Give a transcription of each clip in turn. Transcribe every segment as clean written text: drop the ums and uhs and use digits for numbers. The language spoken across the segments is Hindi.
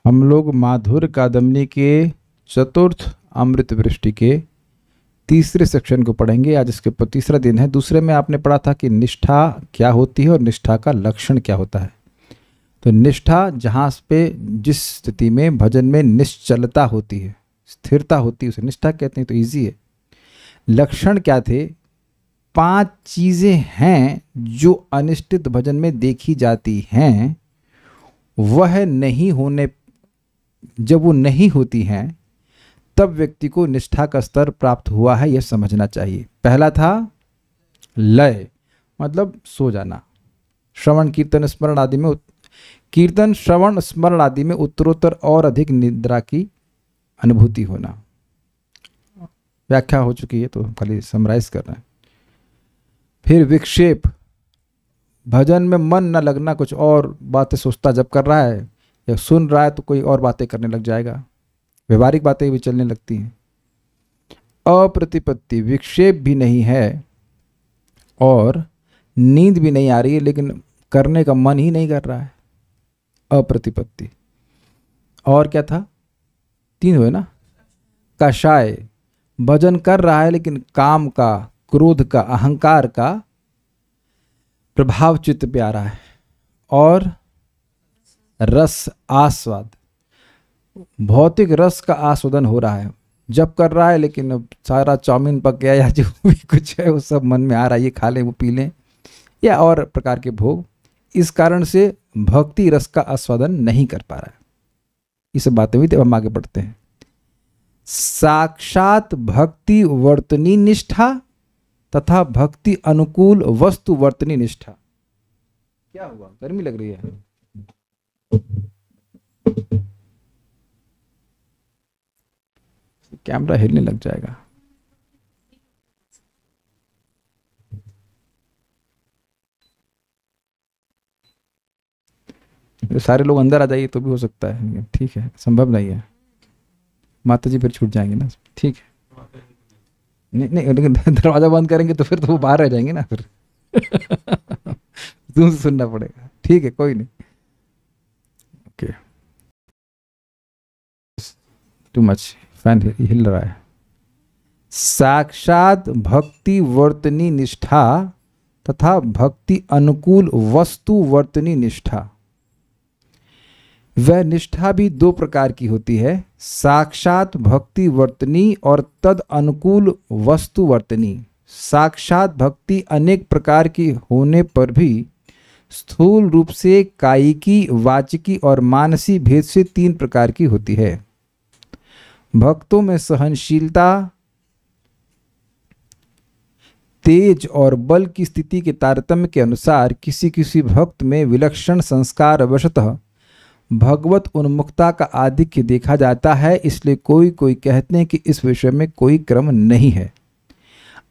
हम लोग माधुर्य कादम्बनी के चतुर्थ अमृत वृष्टि के तीसरे सेक्शन को पढ़ेंगे। आज इसके ऊपर तीसरा दिन है। दूसरे में आपने पढ़ा था कि निष्ठा क्या होती है और निष्ठा का लक्षण क्या होता है। तो निष्ठा जहाँ पे जिस स्थिति में भजन में निश्चलता होती है, स्थिरता होती है, उसे निष्ठा कहते हैं। तो इजी है। लक्षण क्या थे? 5 चीज़ें हैं जो अनिष्टित भजन में देखी जाती हैं। वह नहीं होने, जब वो नहीं होती हैं तब व्यक्ति को निष्ठा का स्तर प्राप्त हुआ है, यह समझना चाहिए। पहला था लय, मतलब सो जाना। श्रवण कीर्तन स्मरण आदि में कीर्तन श्रवण स्मरण आदि में उत्तरोत्तर और अधिक निद्रा की अनुभूति होना। व्याख्या हो चुकी है तो हम खाली समराइज कर रहे हैं। फिर विक्षेप, भजन में मन न लगना, कुछ और बातें सोचता जब कर रहा है या सुन रहा है तो कोई और बातें करने लग जाएगा, व्यवहारिक बातें भी चलने लगती हैं। अप्रतिपत्ति, विक्षेप भी नहीं है और नींद भी नहीं आ रही है लेकिन करने का मन ही नहीं कर रहा है, अप्रतिपत्ति। और क्या था? 3 हुए ना। कषाय, भजन कर रहा है लेकिन काम का, क्रोध का, अहंकार का प्रभाव चित्त पे आ रहा है। और रस आस्वाद, भौतिक रस का आस्वादन हो रहा है, जब कर रहा है लेकिन अब सारा चाउमीन पक गया या जो भी कुछ है वो सब मन में आ रहा है, ये खा लें वो पी लें, या और प्रकार के भोग। इस कारण से भक्ति रस का आस्वादन नहीं कर पा रहा है। ये सब बातें हुई। तब हम आगे बढ़ते हैं। साक्षात भक्ति वर्तनी निष्ठा तथा भक्ति अनुकूल वस्तु वर्तनी निष्ठा। क्या हुआ? गर्मी लग रही है? कैमरा हिलने लग जाएगा। सारे लोग अंदर आ जाइए तो भी हो सकता है, ठीक है, संभव नहीं है। माता जी फिर छूट जाएंगे ना, ठीक है। नहीं नहीं, लेकिन दरवाजा बंद करेंगे तो फिर तो वो बाहर रह जाएंगे ना, फिर तुमसे सुनना पड़ेगा, ठीक है, कोई नहीं। ओके, टू मच, फैन हिल रहा है। साक्षात भक्ति वर्तनी निष्ठा तथा भक्ति अनुकूल वस्तु वर्तनी निष्ठा। वह निष्ठा भी 2 प्रकार की होती है, साक्षात भक्ति वर्तनी और तद अनुकूल वस्तु वर्तनी। साक्षात भक्ति अनेक प्रकार की होने पर भी स्थूल रूप से कायिकी, वाचिकी और मानसी भेद से 3 प्रकार की होती है। भक्तों में सहनशीलता, तेज और बल की स्थिति के तारतम्य के अनुसार किसी किसी भक्त में विलक्षण संस्कार वशतः भगवत उन्मुखता का आधिक्य देखा जाता है। इसलिए कोई कोई कहते हैं कि इस विषय में कोई क्रम नहीं है।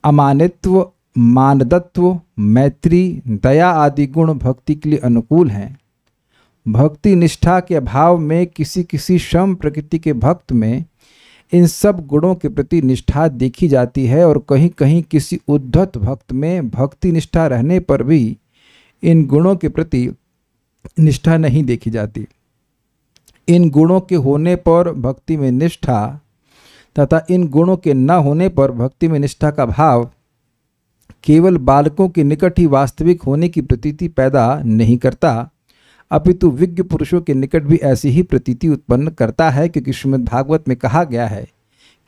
अमानित्व, मानदत्व, मैत्री, दया आदि गुण भक्ति के लिए अनुकूल हैं। भक्ति निष्ठा के अभाव में किसी किसी श्रम प्रकृति के भक्त में इन सब गुणों के प्रति निष्ठा देखी जाती है और कहीं कहीं किसी उद्धत भक्त में भक्ति निष्ठा रहने पर भी इन गुणों के प्रति निष्ठा नहीं देखी जाती। इन गुणों के होने पर भक्ति में निष्ठा तथा इन गुणों के न होने पर भक्ति में निष्ठा का भाव केवल बालकों के निकट ही वास्तविक होने की प्रतीति पैदा नहीं करता, अपितु विज्ञ पुरुषों के निकट भी ऐसी ही प्रतीति उत्पन्न करता है। क्योंकि श्रीमद् भागवत में कहा गया है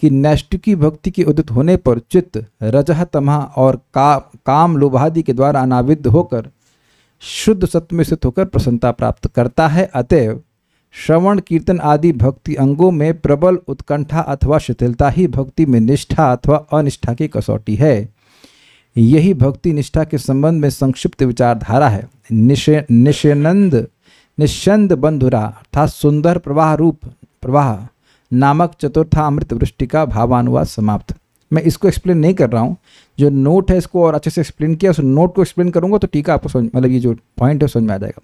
कि नैष्ठिकी भक्ति के उदित होने पर चित्त रजह तमह और काम लोभादि के द्वारा अनाविद्ध होकर शुद्ध सत्व में स्थित होकर प्रसन्नता प्राप्त करता है। अतएव श्रवण कीर्तन आदि भक्ति अंगों में प्रबल उत्कंठा अथवा शिथिलता ही भक्ति में निष्ठा अथवा अनिष्ठा की कसौटी है। यही भक्ति निष्ठा के संबंध में संक्षिप्त विचारधारा है। निश्चंद बंधुरा अर्थात सुंदर प्रवाह रूप प्रवाह नामक चतुर्था अमृत वृष्टि का भावानुवाद समाप्त। मैं इसको एक्सप्लेन नहीं कर रहा हूँ, जो नोट है इसको और अच्छे से एक्सप्लेन किया, उस नोट को एक्सप्लेन करूँगा तो ठीक है, आपको समझ, मतलब ये जो पॉइंट है समझ में आ जाएगा।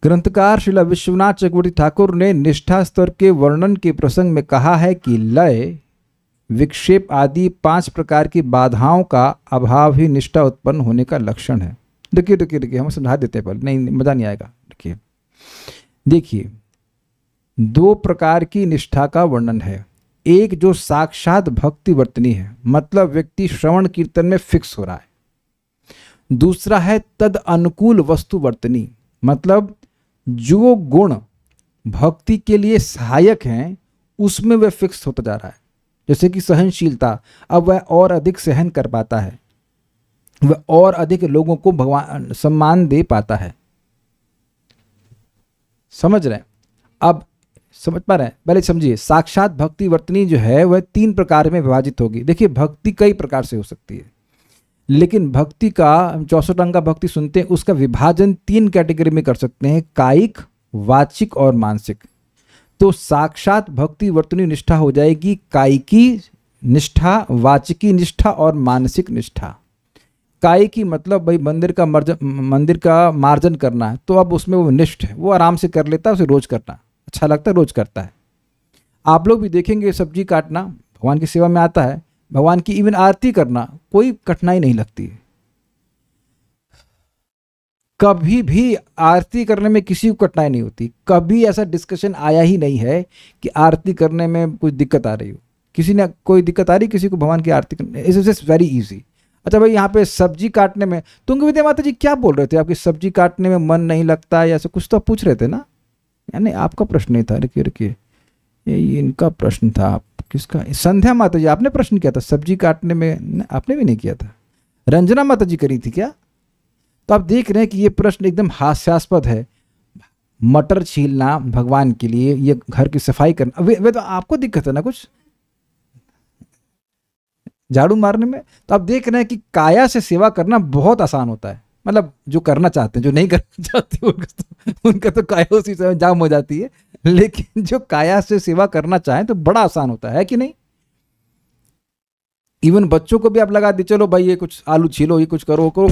ग्रंथकार श्रील विश्वनाथ चक्रवर्ती ठाकुर ने निष्ठा स्तर के वर्णन के प्रसंग में कहा है कि लय, विक्षेप आदि 5 प्रकार की बाधाओं का अभाव ही निष्ठा उत्पन्न होने का लक्षण है। देखिए हम समझा देते हैं, पहले नहीं मज़ा नहीं आएगा। देखिए दो प्रकार की निष्ठा का वर्णन है। एक जो साक्षात भक्ति वर्तनी है, मतलब व्यक्ति श्रवण कीर्तन में फिक्स हो रहा है। दूसरा है तद अनुकूल वस्तु वर्तनी, मतलब जो गुण भक्ति के लिए सहायक हैं उसमें वह फिक्स होता जा रहा है। जैसे कि सहनशीलता, अब वह और अधिक सहन कर पाता है, वह और अधिक लोगों को भगवान सम्मान दे पाता है। समझ रहे हैं? अब समझ पा रहे हैं? पहले समझिए, साक्षात भक्ति वर्तनी जो है वह 3 प्रकार में विभाजित होगी। देखिए, भक्ति कई प्रकार से हो सकती है, लेकिन भक्ति का 64 अंग का भक्ति सुनते हैं, उसका विभाजन 3 कैटेगरी में कर सकते हैं, कायिक, वाचिक और मानसिक। तो साक्षात भक्ति वर्तनी निष्ठा हो जाएगी कायिकी निष्ठा, वाचिकी निष्ठा और मानसिक निष्ठा। कायिकी मतलब भाई मंदिर का मार्जन करना है, तो अब उसमें वो निष्ठ है, वो आराम से कर लेता है, उसे रोज करना अच्छा लगता है, रोज करता है। आप लोग भी देखेंगे, सब्जी काटना भगवान की सेवा में आता है, भगवान की इवन आरती करना कोई कठिनाई नहीं लगती है। कभी भी आरती करने में किसी को कठिनाई नहीं होती, कभी ऐसा डिस्कशन आया ही नहीं है कि आरती करने में कुछ दिक्कत आ रही हो। किसी ने कोई दिक्कत आ रही किसी को भगवान की आरती करने, इट्स वेरी इजी। अच्छा भाई, यहाँ पे सब्जी काटने में तुंग विद्या माता जी क्या बोल रहे थे? आपकी सब्जी काटने में मन नहीं लगता या ऐसा कुछ तो आप पूछ रहे थे ना? यानी आपका प्रश्न नहीं था, रुकिए ये इनका प्रश्न था। आप किसका? संध्या माता जी आपने प्रश्न किया था सब्जी काटने में, आपने भी नहीं किया था। रंजना माता जी करी थी क्या? तो आप देख रहे हैं कि ये प्रश्न एकदम हास्यास्पद है। मटर छीलना भगवान के लिए, ये घर की सफाई करना, वे तो आपको दिक्कत है ना कुछ झाड़ू मारने में। तो आप देख रहे हैं कि काया से सेवा करना बहुत आसान होता है, मतलब जो करना चाहते हैं, जो नहीं करना चाहते उनका तो काया उसी समय जाम हो जाती है, लेकिन जो काया से सेवा करना चाहें तो बड़ा आसान होता है कि नहीं? इवन बच्चों को भी आप लगा दी, चलो भाई ये कुछ आलू छीलो, ये कुछ करो,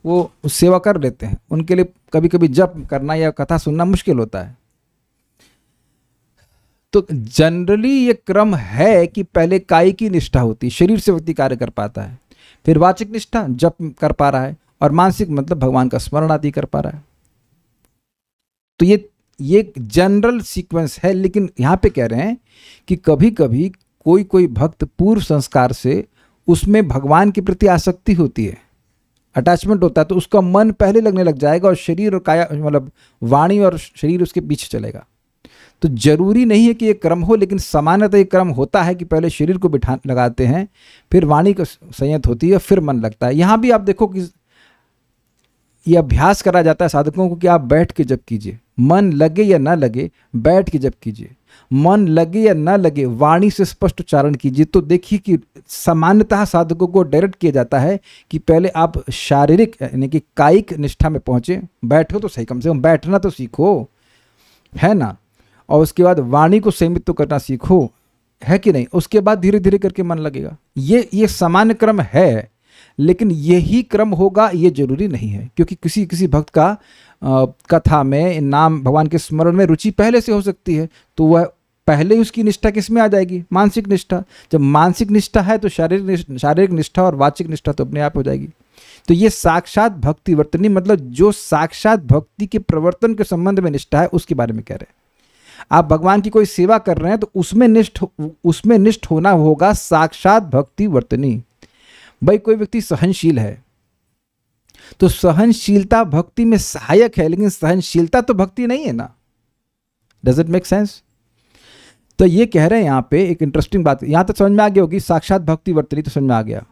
वो सेवा कर लेते हैं। उनके लिए कभी कभी जप करना या कथा सुनना मुश्किल होता है। तो जनरली ये क्रम है कि पहले कायिक की निष्ठा होती है, शरीर से व्यक्ति कार्य कर पाता है, फिर वाचिक निष्ठा, जप कर पा रहा है, और मानसिक मतलब भगवान का स्मरण आदि कर पा रहा है। तो ये जनरल सीक्वेंस है। लेकिन यहाँ पे कह रहे हैं कि कभी कभी कोई भक्त पूर्व संस्कार से उसमें भगवान के प्रति आसक्ति होती है, अटैचमेंट होता है, तो उसका मन पहले लगने लग जाएगा और शरीर और काया मतलब वाणी और शरीर उसके पीछे चलेगा। तो जरूरी नहीं है कि ये क्रम हो, लेकिन सामान्यतः ये क्रम होता है कि पहले शरीर को बिठा लगाते हैं, फिर वाणी को संयत होती है, फिर मन लगता है। यहाँ भी आप देखो कि ये अभ्यास करा जाता है साधकों को कि आप बैठ के जप कीजिए, मन लगे या ना लगे बैठ के जप कीजिए, मन लगे या ना लगे वाणी से स्पष्ट उच्चारण कीजिए। तो देखिए कि सामान्यतः साधकों को डायरेक्ट किया जाता है कि पहले आप शारीरिक यानी कि कायिक निष्ठा में पहुंचे, बैठो तो सही, कम से कम बैठना तो सीखो, है ना, और उसके बाद वाणी को संयमित तो करना सीखो, है कि नहीं? उसके बाद धीरे धीरे करके मन लगेगा। ये सामान्य क्रम है, लेकिन यही क्रम होगा ये जरूरी नहीं है, क्योंकि किसी किसी भक्त का कथा में नाम भगवान के स्मरण में रुचि पहले से हो सकती है, तो वह पहले उसकी निष्ठा किस में आ जाएगी? मानसिक निष्ठा। जब मानसिक निष्ठा है तो शारीरिक निष्ठा और वाचिक निष्ठा तो अपने आप हो जाएगी। तो ये साक्षात भक्ति वर्तनी मतलब जो साक्षात भक्ति के प्रवर्तन के संबंध में निष्ठा है उसके बारे में कह रहे हैं। आप भगवान की कोई सेवा कर रहे हैं तो उसमें निष्ठ होना होगा साक्षात भक्ति वर्तनी। भाई कोई व्यक्ति सहनशील है तो सहनशीलता भक्ति में सहायक है, लेकिन सहनशीलता तो भक्ति नहीं है ना। Does it make sense? तो ये कह रहे हैं यहाँ पे एक इंटरेस्टिंग बात, यहां तक समझ में आ गया होगी, साक्षात भक्ति वर्तनी तो समझ में आ गया।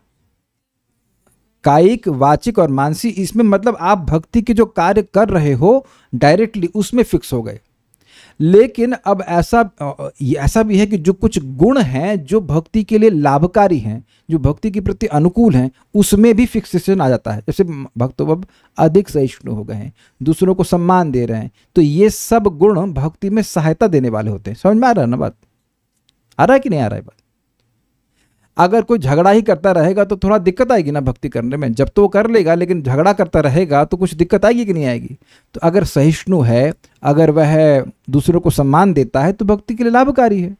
कायिक, वाचिक और मानसी, इसमें मतलब आप भक्ति के जो कार्य कर रहे हो डायरेक्टली उसमें फिक्स हो गए। लेकिन अब ऐसा भी है कि जो कुछ गुण हैं जो भक्ति के लिए लाभकारी हैं, जो भक्ति के प्रति अनुकूल हैं, उसमें भी फिक्सेशन आ जाता है। जैसे भक्त अब अधिक सहिष्णु हो गए हैं, दूसरों को सम्मान दे रहे हैं, तो ये सब गुण भक्ति में सहायता देने वाले होते हैं। समझ में आ रहा है ना बात? आ रहा है कि नहीं आ रहा है बात? अगर कोई झगड़ा ही करता रहेगा तो थोड़ा दिक्कत आएगी ना भक्ति करने में। जब तो वो कर लेगा, लेकिन झगड़ा करता रहेगा तो कुछ दिक्कत आएगी कि नहीं आएगी? तो अगर सहिष्णु है, अगर वह दूसरों को सम्मान देता है तो भक्ति के लिए लाभकारी है।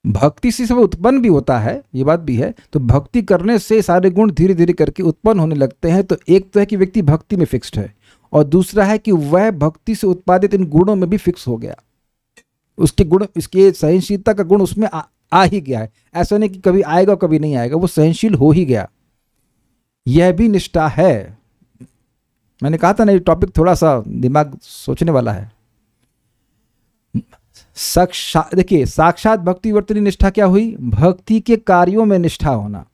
भक्ति से सब उत्पन्न भी होता है, ये बात भी है। तो भक्ति करने से सारे गुण धीरे धीरे करके उत्पन्न होने लगते हैं। तो एक तो है कि व्यक्ति भक्ति में फिक्स्ड है, और दूसरा है कि वह भक्ति से उत्पादित इन गुणों में भी फिक्स हो गया, उसके गुण, इसके सहनशीलता का गुण उसमें आ ही गया है। ऐसा नहीं कि कभी आएगा कभी नहीं आएगा, वो सहनशील हो ही गया। यह भी निष्ठा है। मैंने कहा था ना, ये टॉपिक थोड़ा सा दिमाग सोचने वाला है। देखिए, साक्षात भक्ति वर्तनी निष्ठा क्या हुई? भक्ति के कार्यों में निष्ठा होना,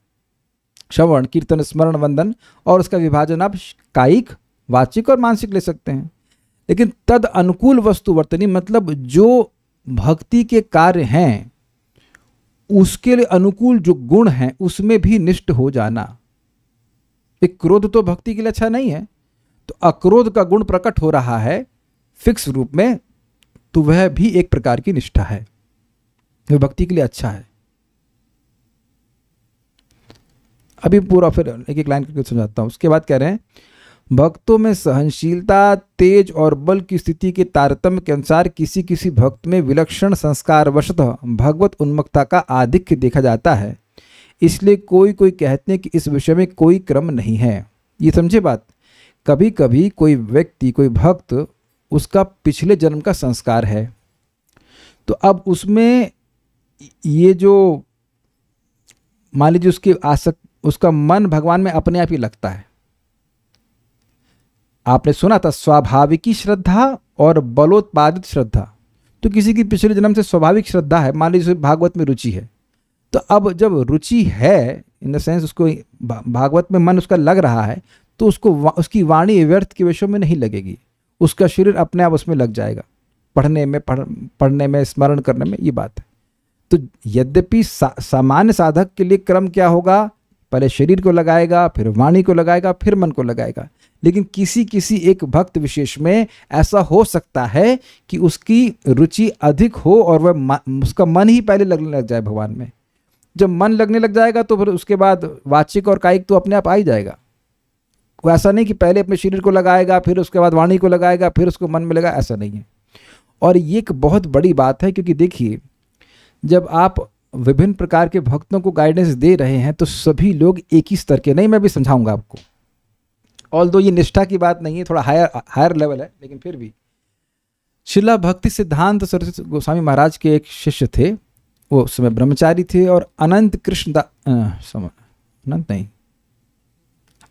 श्रवण कीर्तन स्मरण वंदन, और उसका विभाजन आप कायिक वाचिक और मानसिक ले सकते हैं। लेकिन तद अनुकूल वस्तु वर्तनी, मतलब जो भक्ति के कार्य हैं उसके लिए अनुकूल जो गुण हैं उसमें भी निष्ठ हो जाना। एक क्रोध तो भक्ति के लिए अच्छा नहीं है, तो अक्रोध का गुण प्रकट हो रहा है फिक्स रूप में, तो वह भी एक प्रकार की निष्ठा है, वह भक्ति के लिए अच्छा है। अभी पूरा फिर एक एक लाइन करके समझाता हूं। उसके बाद कह रहे हैं, भक्तों में सहनशीलता, तेज और बल की स्थिति के तारतम्य के अनुसार किसी किसी भक्त में विलक्षण संस्कार वशतः भगवत उन्मुखता का आधिक्य देखा जाता है। इसलिए कोई कोई कहते हैं कि इस विषय में कोई क्रम नहीं है। ये समझे बात? कभी कभी कोई व्यक्ति, कोई भक्त, उसका पिछले जन्म का संस्कार है, तो अब उसमें ये जो मान लीजिए उसका मन भगवान में अपने आप ही लगता है। आपने सुना था स्वाभाविकी श्रद्धा और बलोत्पादित श्रद्धा। तो किसी की पिछले जन्म से स्वाभाविक श्रद्धा है, मान लीजिए भागवत में रुचि है, तो अब जब रुचि है इन द सेंस उसको भागवत में मन उसका लग रहा है, तो उसको उसकी वाणी व्यर्थ के विषयों में नहीं लगेगी, उसका शरीर अपने आप उसमें लग जाएगा, पढ़ने में स्मरण करने में। ये बात है। तो यद्यपि सामान्य साधक के लिए क्रम क्या होगा? पहले शरीर को लगाएगा, फिर वाणी को लगाएगा, फिर मन को लगाएगा। लेकिन किसी किसी एक भक्त विशेष में ऐसा हो सकता है कि उसकी रुचि अधिक हो और वह उसका मन ही पहले लगने लग जाए भगवान में। जब मन लगने लग जाएगा तो फिर उसके बाद वाचिक और कायिक तो अपने आप आ ही जाएगा। ऐसा नहीं कि पहले अपने शरीर को लगाएगा, फिर उसके बाद वाणी को लगाएगा, फिर उसको मन में लगाएगा, ऐसा नहीं है। और ये एक बहुत बड़ी बात है, क्योंकि देखिए, जब आप विभिन्न प्रकार के भक्तों को गाइडेंस दे रहे हैं तो सभी लोग एक ही स्तर के नहीं। मैं भी समझाऊंगा आपको, ऑल्दो ये निष्ठा की बात नहीं है, थोड़ा हायर लेवल है, लेकिन फिर भी शिला भक्ति सिद्धांत सरस्वती गोस्वामी महाराज के एक शिष्य थे, वो उस समय ब्रह्मचारी थे, और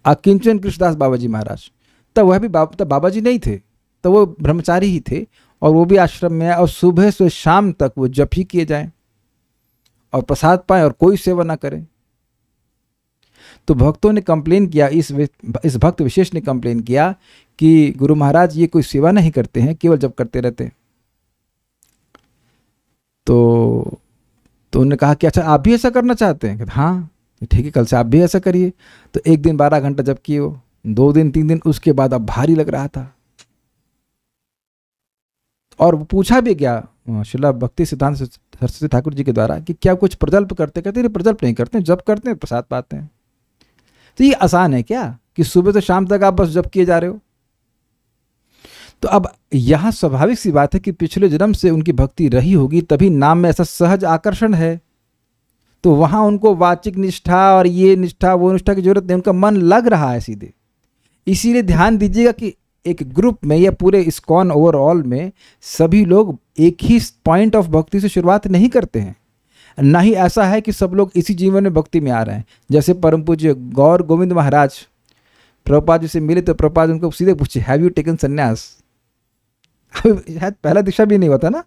अकिंचन कृष्णदास बाबाजी महाराज, तब वह भी बाबा जी नहीं थे, तो वो ब्रह्मचारी ही थे, और वो भी आश्रम में आए, और सुबह से शाम तक वो जप ही किए जाएं और प्रसाद पाएं और कोई सेवा ना करें। तो भक्तों ने कंप्लेन किया, इस भक्त विशेष ने कंप्लेन किया कि गुरु महाराज ये कोई सेवा नहीं करते हैं, केवल जप करते रहते हैं। तो उन्होंने कहा कि अच्छा आप भी ऐसा करना चाहते हैं? हाँ ठीक है, कल से आप भी ऐसा करिए। तो एक दिन 12 घंटा जप किए वो, 2 दिन 3 दिन, उसके बाद अब भारी लग रहा था। और वो पूछा भी गया शिला भक्ति सिद्धांत सरस्वती ठाकुर जी के द्वारा कि क्या कुछ प्रजल्प करते? कहते हैं प्रजल्प नहीं करते, जप करते हैं, प्रसाद पाते हैं। तो ये आसान है क्या कि सुबह से शाम तक आप बस जप किए जा रहे हो? तो अब यहां स्वाभाविक सी बात है कि पिछले जन्म से उनकी भक्ति रही होगी, तभी नाम में ऐसा सहज आकर्षण है। तो वहां उनको वाचिक निष्ठा और ये निष्ठा वो निष्ठा की जरूरत नहीं, उनका मन लग रहा है सीधे। इसीलिए ध्यान दीजिएगा कि एक ग्रुप में या पूरे इस्कॉन ओवरऑल में सभी लोग एक ही पॉइंट ऑफ भक्ति से शुरुआत नहीं करते हैं। ना ही ऐसा है कि सब लोग इसी जीवन में भक्ति में आ रहे हैं। जैसे परम पूज्य गौर गोविंद महाराज प्रभुपाद जी से मिले तो प्रभुपाद उनको सीधे पूछे, हैव यू टेकन संन्यास? शायद पहला दीक्षा भी नहीं हुआ था ना,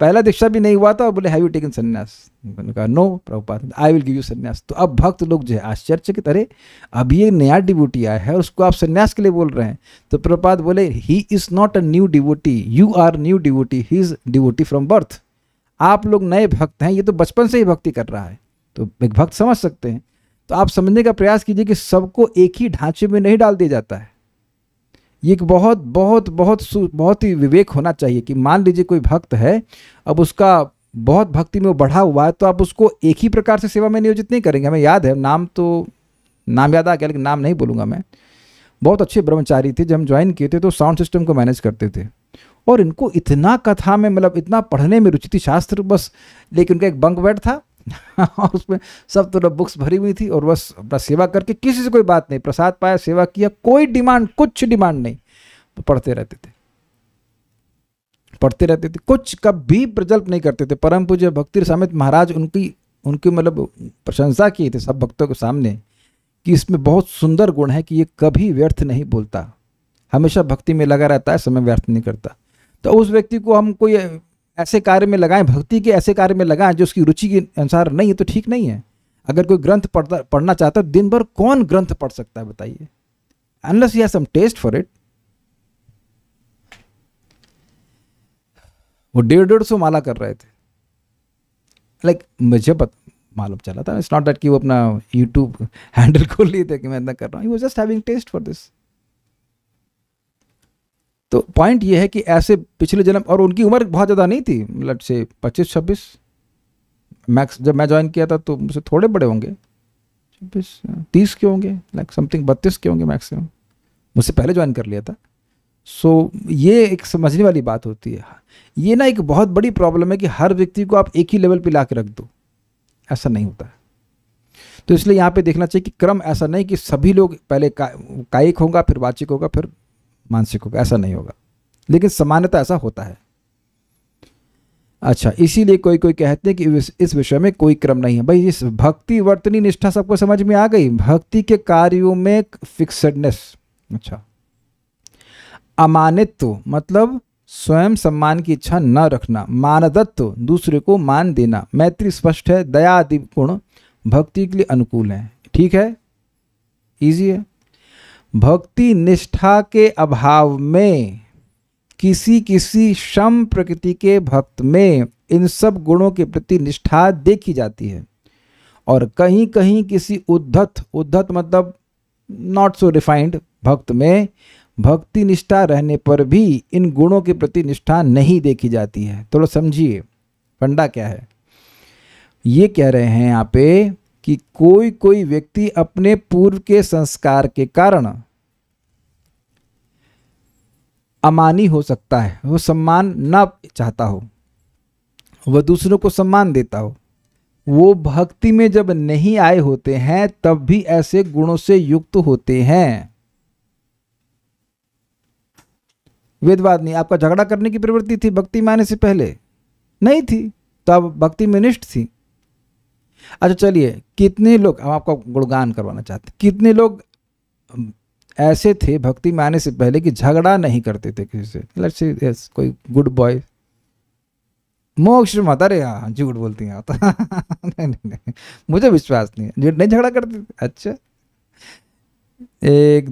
पहला दीक्षा भी नहीं हुआ था, और बोले हैव यू टेकन संन्यास? उन्होंने कहा no Prabhupada, I will give you sannyas. तो अब भक्त लोग जो है आश्चर्यचकित, अरे अब ये नया डिवोटी आया है और उसको आप संन्यास के लिए बोल रहे हैं। तो प्रभुपाद बोले, he is not a new devotee, you are new devotee, he is devotee from birth. आप लोग नए भक्त हैं, ये तो बचपन से ही भक्ति कर रहा है। तो एक भक्त समझ सकते हैं। तो आप समझने का प्रयास कीजिए कि सबको एक ही ढांचे में नहीं डाल दिया जाता है। ये एक बहुत बहुत बहुत बहुत ही विवेक होना चाहिए कि मान लीजिए कोई भक्त है, अब उसका बहुत भक्ति में वो बढ़ा हुआ है, तो आप उसको एक ही प्रकार से सेवा में नियोजित नहीं करेंगे। हमें याद है, नाम याद आ गया लेकिन नाम नहीं बोलूँगा मैं। बहुत अच्छे ब्रह्मचारी थे, जब हम ज्वाइन किए थे तो साउंड सिस्टम को मैनेज करते थे, और इनको इतना कथा में, मतलब इतना पढ़ने में रुचि थी, शास्त्र बस। लेकिन उनका एक बंक बेड था और उसमें सब तरह बुक्स भरी हुई थी, और बस अपना सेवा करके, किसी से कोई बात नहीं, प्रसाद पाया, सेवा किया, कोई डिमांड, कुछ डिमांड नहीं, तो पढ़ते रहते थे, पढ़ते रहते थे, कुछ कभी प्रजल्प नहीं करते थे। परम पूज्य भक्ति रसामृत महाराज उनकी मतलब प्रशंसा किए थे सब भक्तों के सामने कि इसमें बहुत सुंदर गुण है कि ये कभी व्यर्थ नहीं बोलता, हमेशा भक्ति में लगा रहता है, समय व्यर्थ नहीं करता। तो उस व्यक्ति को हम कोई ऐसे कार्य में लगाएं, भक्ति के ऐसे कार्य में लगाएं जो उसकी रुचि के अनुसार नहीं है, तो ठीक नहीं है। अगर कोई ग्रंथ पढ़ना चाहता है, दिन भर कौन ग्रंथ पढ़ सकता है बताइए, unless he has some taste for it. वो 150 माला कर रहे थे, लाइक मुझे मालूम चला था, इट्स नॉट दैट कि वो अपना यूट्यूब हैंडल खोल लिए थे कि मैं इतना कर रहा हूँ, he was just having taste for this. तो पॉइंट ये है कि ऐसे पिछले जन्म, और उनकी उम्र बहुत ज़्यादा नहीं थी, मतलब से 25-26 मैक्स। जब मैं ज्वाइन किया था तो मुझसे थोड़े बड़े होंगे, 26-30 के होंगे, लाइक समथिंग 32 के होंगे मैक्सिमम, मुझसे पहले ज्वाइन कर लिया था। सो ये एक समझने वाली बात होती है। ये ना एक बहुत बड़ी प्रॉब्लम है कि हर व्यक्ति को आप एक ही लेवल पे ला के रख दो, ऐसा नहीं होता है। तो इसलिए यहाँ पे देखना चाहिए कि क्रम ऐसा नहीं कि सभी लोग पहले कायिक होगा, फिर वाचिक होगा, फिर मानसिक होगा, ऐसा नहीं होगा, लेकिन सामान्यतः ऐसा होता है। अच्छा, इसीलिए कोई कोई कहते हैं कि इस विषय में कोई क्रम नहीं है। भाई इस भक्ति वर्तनी निष्ठा सबको समझ में आ गई। भक्ति के कार्यों में फिक्सडनेस, अच्छा, अमानित्व मतलब स्वयं सम्मान की इच्छा न रखना, मानदत्व दूसरे को मान देना, मैत्री स्पष्ट है, दया आदि गुण भक्ति के लिए अनुकूल है। ठीक है, इजी है। भक्ति निष्ठा के अभाव में किसी किसी शम प्रकृति के भक्त में इन सब गुणों के प्रति निष्ठा देखी जाती है, और कहीं कहीं किसी उद्धत मतलब नॉट सो रिफाइंड भक्त में भक्ति निष्ठा रहने पर भी इन गुणों के प्रति निष्ठा नहीं देखी जाती है। तो समझिए फंडा क्या है। ये कह रहे हैं यहाँ पे कि कोई कोई व्यक्ति अपने पूर्व के संस्कार के कारण अमानी हो सकता है, वो सम्मान ना चाहता हो, वह दूसरों को सम्मान देता हो, वो भक्ति में जब नहीं आए होते हैं तब भी ऐसे गुणों से युक्त होते हैं। वेदवाद नहीं, आपका झगड़ा करने की प्रवृत्ति थी भक्ति में आने से पहले नहीं थी, तो आप भक्ति में निष्ठ थी। अच्छा चलिए, कितने लोग, हम आपका गुणगान करवाना चाहते, कितने लोग ऐसे थे भक्ति में आने से पहले कि झगड़ा नहीं करते थे किसी से, लेट्स से यस कोई गुड बॉय, मोक्ष मत, अरे हाँ झूठ बोलती हैं नहीं, नहीं नहीं, मुझे विश्वास नहीं है, नहीं झगड़ा करते थे। अच्छा, एक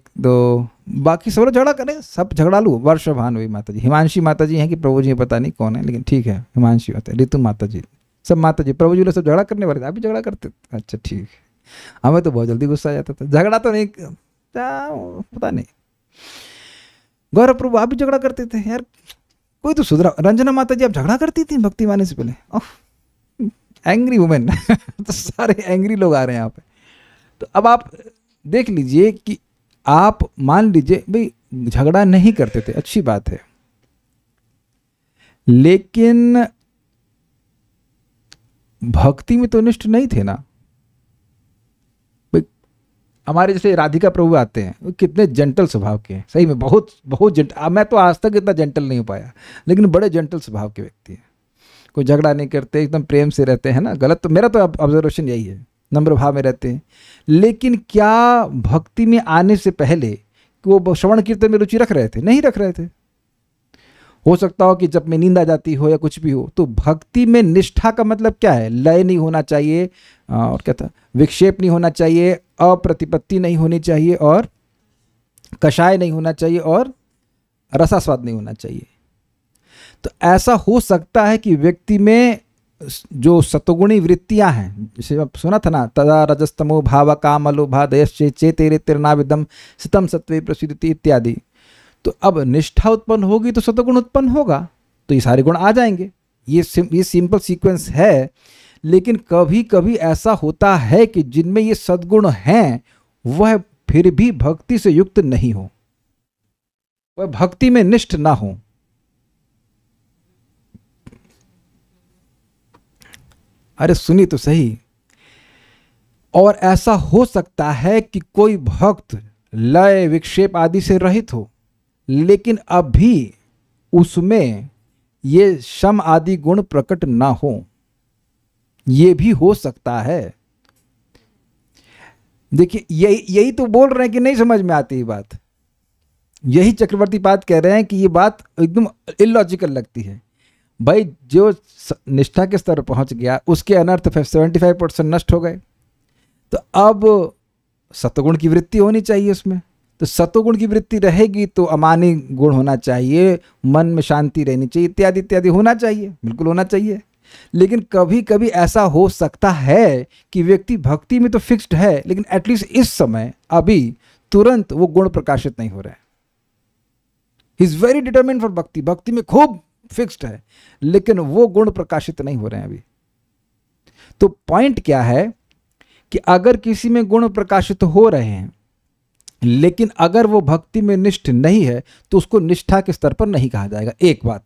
दो बाकी सब लोग झगड़ा करें, सब झगड़ालू। वर्ष भानवी माता जी, हिमांशी माता जी हैं कि प्रभु जी पता नहीं कौन है, लेकिन ठीक है हिमांशी माता, ऋतु माता जी, सब माता जी, प्रभु जी लोग सब झगड़ा करने वाले थे, आप भी झगड़ा करते थे। अच्छा ठीक है, हमें तो बहुत जल्दी गुस्सा आ जाता था, झगड़ा तो नहीं, पता नहीं। गौरव प्रभु आप भी झगड़ा करते थे यार, कोई तो सुधरा। रंजना माता जी आप झगड़ा करती थी भक्ति में आने से पहले, एंग्री वुमेन तो सारे एंग्री लोग आ रहे हैं यहाँ पे। तो अब आप देख लीजिए कि आप मान लीजिए भाई झगड़ा नहीं करते थे, अच्छी बात है, लेकिन भक्ति में तो निष्ठ नहीं थे ना। भाई हमारे जैसे राधिका प्रभु आते हैं, वो कितने जेंटल स्वभाव के हैं, सही में बहुत बहुत जेंटल। मैं तो आज तक इतना जेंटल नहीं हो पाया, लेकिन बड़े जेंटल स्वभाव के व्यक्ति हैं, कोई झगड़ा नहीं करते, एकदम प्रेम से रहते हैं ना। गलत तो मेरा तो ऑब्जर्वेशन यही है, नम्र भाव में रहते हैं। लेकिन क्या भक्ति में आने से पहले वो श्रवण कीर्तन में रुचि रख रहे थे? नहीं रख रहे थे। हो सकता हो कि जब में नींद आ जाती हो या कुछ भी हो। तो भक्ति में निष्ठा का मतलब क्या है? लय नहीं होना चाहिए, और क्या था, विक्षेप नहीं होना चाहिए, अप्रतिपत्ति नहीं होनी चाहिए, और कषाय नहीं होना चाहिए, और रसास्वाद नहीं होना चाहिए। तो ऐसा हो सकता है कि व्यक्ति में जो सतोगुणी वृत्तियां हैं, जैसे आप सुना था ना, तदा रजस्तमो भाव कामलो भादयश्चे चेतेरे तिरनाविदम सितम सत्वे प्रसिद्धि इत्यादि। तो अब निष्ठा उत्पन्न होगी तो सतोगुण उत्पन्न होगा, तो ये सारे गुण आ जाएंगे। ये सिंपल सीक्वेंस है। लेकिन कभी कभी ऐसा होता है कि जिनमें ये सद्गुण हैं वह फिर भी भक्ति से युक्त नहीं हो, वह भक्ति में निष्ठ ना हो। अरे सुनी तो सही। और ऐसा हो सकता है कि कोई भक्त लय विक्षेप आदि से रहित हो, लेकिन अभी उसमें ये शम आदि गुण प्रकट ना हो, ये भी हो सकता है। देखिए यही तो बोल रहे हैं कि नहीं समझ में आती ये बात। यही चक्रवर्ती पाद कह रहे हैं कि ये बात एकदम इलॉजिकल लगती है। भाई जो निष्ठा के स्तर पर पहुंच गया उसके अनर्थ 75% नष्ट हो गए, तो अब सत्वगुण की वृत्ति होनी चाहिए उसमें। तो सत्वगुण की वृत्ति रहेगी तो अमानी गुण होना चाहिए, मन में शांति रहनी चाहिए, इत्यादि इत्यादि होना चाहिए, बिल्कुल होना चाहिए। लेकिन कभी कभी ऐसा हो सकता है कि व्यक्ति भक्ति में तो फिक्स्ड है, लेकिन एटलीस्ट इस समय अभी तुरंत वो गुण प्रकाशित नहीं हो रहे हैं। He is very determined for भक्ति, भक्ति में खूब फिक्स्ड है, लेकिन वो गुण प्रकाशित नहीं हो रहे हैं अभी। तो पॉइंट क्या है कि अगर किसी में गुण प्रकाशित हो रहे हैं, लेकिन अगर वो भक्ति में निष्ठ नहीं है, तो उसको निष्ठा के स्तर पर नहीं कहा जाएगा। एक बात,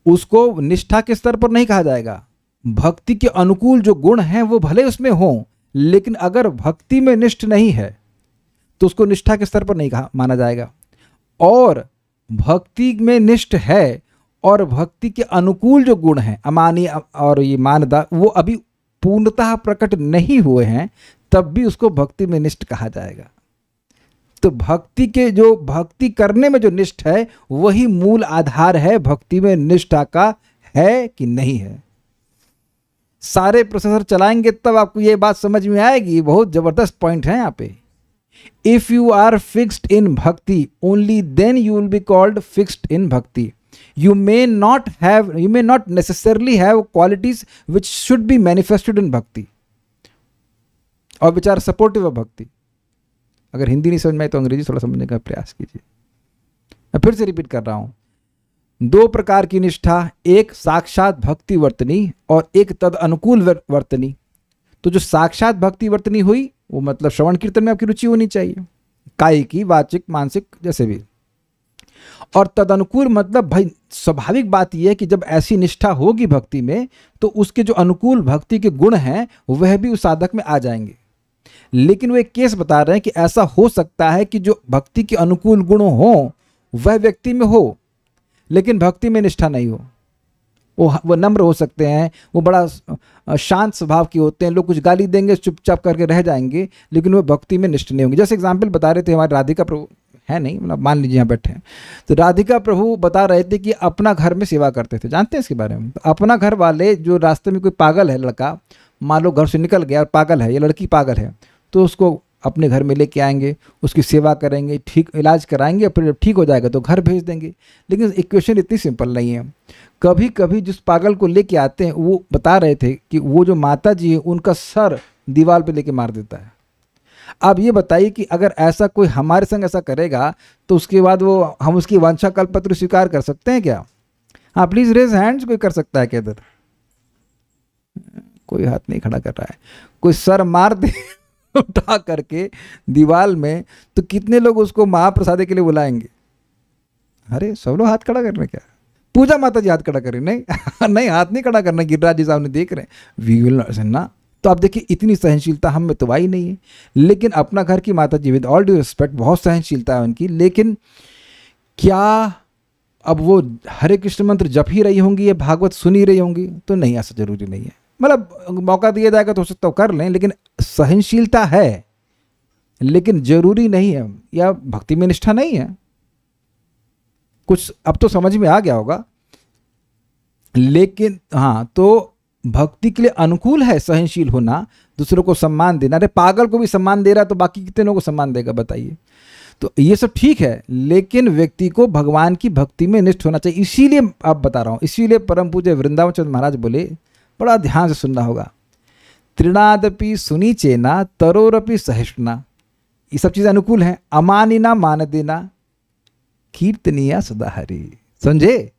उसको निष्ठा के स्तर पर नहीं कहा जाएगा। भक्ति के अनुकूल जो गुण हैं वो भले उसमें हों, लेकिन अगर भक्ति में निष्ठ नहीं है तो उसको निष्ठा के स्तर पर नहीं कहा माना जाएगा। और भक्ति में निष्ठ है और भक्ति के अनुकूल जो गुण हैं, अमानी और ये मानदा, वो अभी पूर्णतः प्रकट नहीं हुए हैं, तब भी उसको भक्ति में निष्ठ कहा जाएगा। तो भक्ति के जो भक्ति करने में जो निष्ठ है वही मूल आधार है भक्ति में निष्ठा का, है कि नहीं है। सारे प्रोसेसर चलाएंगे तब आपको ये बात समझ में आएगी। बहुत जबरदस्त पॉइंट है यहाँ पे। If you are fixed in bhakti, only then you will be called fixed in bhakti. You may not necessarily have qualities which should be manifested in bhakti और which are supportive of bhakti। अगर हिंदी नहीं समझ में आए तो अंग्रेजी थोड़ा समझने का प्रयास कीजिए। मैं फिर से रिपीट कर रहा हूं, दो प्रकार की निष्ठा, एक साक्षात भक्ति वर्तनी और एक तद अनुकूल वर्तनी। तो जो साक्षात भक्ति वर्तनी हुई वो मतलब श्रवण कीर्तन में आपकी रुचि होनी चाहिए, कायिकी, वाचिक, मानसिक, जैसे भी। और तदनुकूल मतलब भाई स्वाभाविक बात यह है कि जब ऐसी निष्ठा होगी भक्ति में तो उसके जो अनुकूल भक्ति के गुण हैं वह भी उस साधक में आ जाएंगे। लेकिन वो एक केस बता रहे हैं कि ऐसा हो सकता है कि जो भक्ति के अनुकूल गुण हो वह व्यक्ति में हो, लेकिन भक्ति में निष्ठा नहीं हो। वो नम्र हो सकते हैं, वो बड़ा शांत स्वभाव के होते हैं, लोग कुछ गाली देंगे चुपचाप करके रह जाएंगे, लेकिन वो भक्ति में निष्ठ नहीं होंगे। जैसे एग्जाम्पल बता रहे थे हमारे राधिका प्रभु है, नहीं मतलब मान लीजिए यहाँ बैठे हैं, तो राधिका प्रभु बता रहे थे कि अपना घर में सेवा करते थे। जानते हैं इसके बारे में? तो अपना घर वाले जो रास्ते में कोई पागल है लड़का, मान लो घर से निकल गया और पागल है, ये लड़की पागल है, तो उसको अपने घर में लेके आएंगे, उसकी सेवा करेंगे, ठीक इलाज कराएंगे, फिर जब ठीक हो जाएगा तो घर भेज देंगे। लेकिन इक्वेशन इतनी सिंपल नहीं है। कभी कभी जिस पागल को लेके आते हैं वो बता रहे थे कि वो जो माता जी है उनका सर दीवार पे लेके मार देता है। अब ये बताइए कि अगर ऐसा कोई हमारे संग ऐसा करेगा तो उसके बाद वो हम उसकी वांछा कल्पत्र स्वीकार कर सकते हैं क्या? हाँ प्लीज रेज हैंड्स, कोई कर सकता है क्या? इधर कोई हाथ नहीं खड़ा कर रहा है। कोई सर मार दे उठा करके दीवार में तो कितने लोग उसको महाप्रसाद के लिए बुलाएंगे? अरे सब लोग हाथ खड़ा कर रहे क्या? पूजा माता जी हाथ खड़ा कर रही? नहीं नहीं, हाथ नहीं खड़ा करना, गिरिराज जी सामने देख रहे हैं, वी विल नॉट ना। तो आप देखिए इतनी सहनशीलता हम में तो आई नहीं है। लेकिन अपना घर की माता जी विद ऑल ड्यू रिस्पेक्ट बहुत सहनशीलता है उनकी, लेकिन क्या अब वो हरे कृष्ण मंत्र जप ही रही होंगी या भागवत सुन ही रही होंगी? तो नहीं, ऐसा जरूरी नहीं है। मतलब मौका दिया जाएगा तो हो सकता है कर लें, लेकिन सहनशीलता है, लेकिन जरूरी नहीं है, या भक्ति में निष्ठा नहीं है। कुछ अब तो समझ में आ गया होगा। लेकिन हाँ, तो भक्ति के लिए अनुकूल है सहनशील होना, दूसरों को सम्मान देना। अरे पागल को भी सम्मान दे रहा तो बाकी कितने लोगों को सम्मान देगा बताइए? तो ये सब ठीक है, लेकिन व्यक्ति को भगवान की भक्ति में निष्ठ होना चाहिए। इसीलिए आप बता रहा हूँ, इसीलिए परम पूज्य वृंदावन चंद्र महाराज बोले, बड़ा ध्यान से सुनना होगा, तृणादपि सुनी चेना तरोरपि सहिष्णुना। ये सब चीज़ें अनुकूल हैं। अमानिना मान देना, कीर्तनिया सदा हरि। समझे?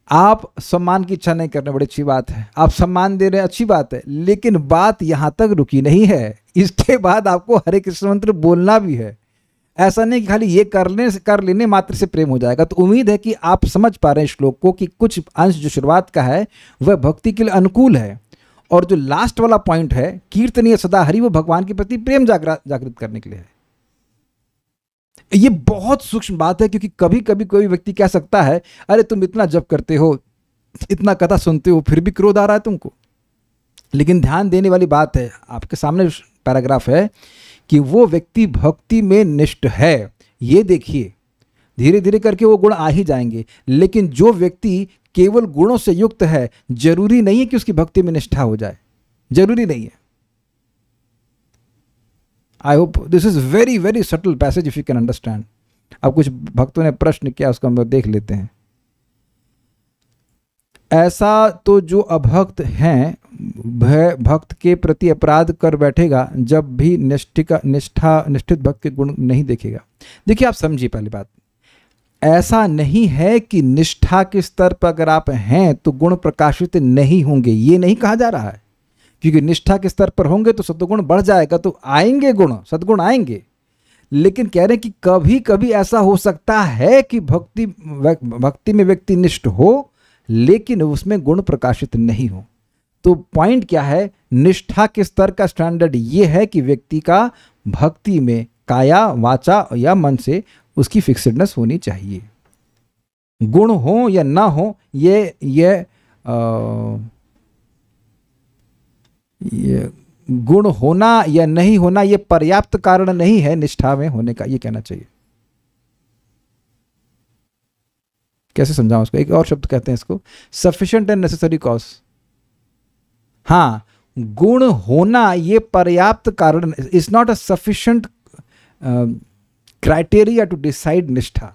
आप सम्मान की इच्छा नहीं करने, बड़ी अच्छी बात है। आप सम्मान दे रहे हैं, अच्छी बात है, लेकिन बात यहाँ तक रुकी नहीं है। इसके बाद आपको हरे कृष्ण मंत्र बोलना भी है। ऐसा नहीं कि खाली ये कर लेने मात्र से प्रेम हो जाएगा। तो उम्मीद है कि आप समझ पा रहे हैं श्लोक को कि कुछ अंश जो शुरुआत का है वह भक्ति के लिए अनुकूल है, और जो लास्ट वाला पॉइंट है कीर्तनीय सदा हरि, वो भगवान के प्रति प्रेम जागृत करने के लिए है। ये बहुत सूक्ष्म बात है, क्योंकि कभी कभी कोई व्यक्ति कह सकता है अरे तुम इतना जप करते हो, इतना कथा सुनते हो, फिर भी क्रोध आ रहा है तुमको। लेकिन ध्यान देने वाली बात है, आपके सामने पैराग्राफ है कि वो व्यक्ति भक्ति में निष्ठ है। ये देखिए धीरे धीरे करके वो गुण आ ही जाएंगे। लेकिन जो व्यक्ति केवल गुणों से युक्त है, जरूरी नहीं है कि उसकी भक्ति में निष्ठा हो जाए, जरूरी नहीं है। I hope this is very very subtle passage if you can understand. अब कुछ भक्तों ने प्रश्न किया, उसको हम लोग देख लेते हैं। ऐसा तो जो अभक्त हैं वह भक्त के प्रति अपराध कर बैठेगा जब भी निष्ठित भक्त के गुण नहीं देखेगा। देखिए आप समझिए, पहली बात, ऐसा नहीं है कि निष्ठा के स्तर पर अगर आप हैं तो गुण प्रकाशित नहीं होंगे, ये नहीं कहा जा रहा है। क्योंकि निष्ठा के स्तर पर होंगे तो सद्गुण बढ़ जाएगा, तो आएंगे गुण, सद्गुण आएंगे। लेकिन कह रहे हैं कि कभी कभी ऐसा हो सकता है कि भक्ति में व्यक्ति निष्ठ हो लेकिन उसमें गुण प्रकाशित नहीं हो। तो पॉइंट क्या है, निष्ठा के स्तर का स्टैंडर्ड ये है कि व्यक्ति का भक्ति में काया वाचा या मन से उसकी फिक्सडनेस होनी चाहिए। गुण हो या ना हो, ये गुण होना या नहीं होना ये पर्याप्त कारण नहीं है निष्ठा में होने का, ये कहना चाहिए। कैसे समझाऊं उसको, एक और शब्द कहते हैं इसको, सफिशिएंट एंड नेसेसरी कॉज। हाँ, गुण होना ये पर्याप्त कारण, is not a sufficient criteria to decide nishtha.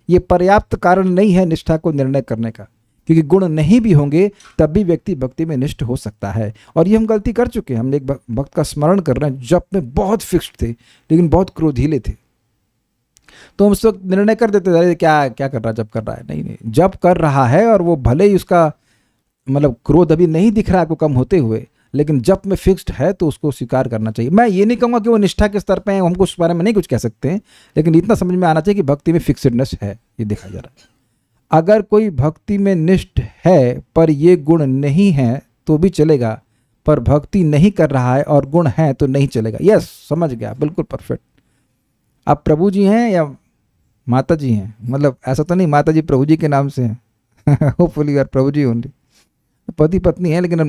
ये पर्याप्त कारण नहीं है निष्ठा को निर्णय करने का, क्योंकि गुण नहीं भी होंगे तब भी व्यक्ति भक्ति में निष्ठ हो सकता है। और ये हम गलती कर चुके हैं। हम एक भक्त का स्मरण कर रहे हैं, जप में बहुत फिक्स्ड थे लेकिन बहुत क्रोधीले थे, तो हम उस वक्त निर्णय कर देते थे क्या क्या कर रहा है, जप कर रहा है। नहीं, जप कर रहा है और वो भले ही उसका मतलब क्रोध अभी नहीं दिख रहा है आपको कम होते हुए, लेकिन जप में फिक्स्ड है तो उसको स्वीकार करना चाहिए। मैं ये नहीं कहूँगा कि वो निष्ठा के स्तर पे है, हमको उस बारे में नहीं कुछ कह सकते हैं, लेकिन इतना समझ में आना चाहिए कि भक्ति में फिक्सडनेस है, ये देखा जा रहा है। अगर कोई भक्ति में निष्ठ है पर ये गुण नहीं है तो भी चलेगा, पर भक्ति नहीं कर रहा है और गुण है तो नहीं चलेगा। यस, समझ गया, बिल्कुल परफेक्ट। आप प्रभु जी हैं या माता जी हैं? मतलब ऐसा तो नहीं माता जी प्रभु जी के नाम से हैं होपफुली यार प्रभु जी ओनली, पति पत्नी है लेकिन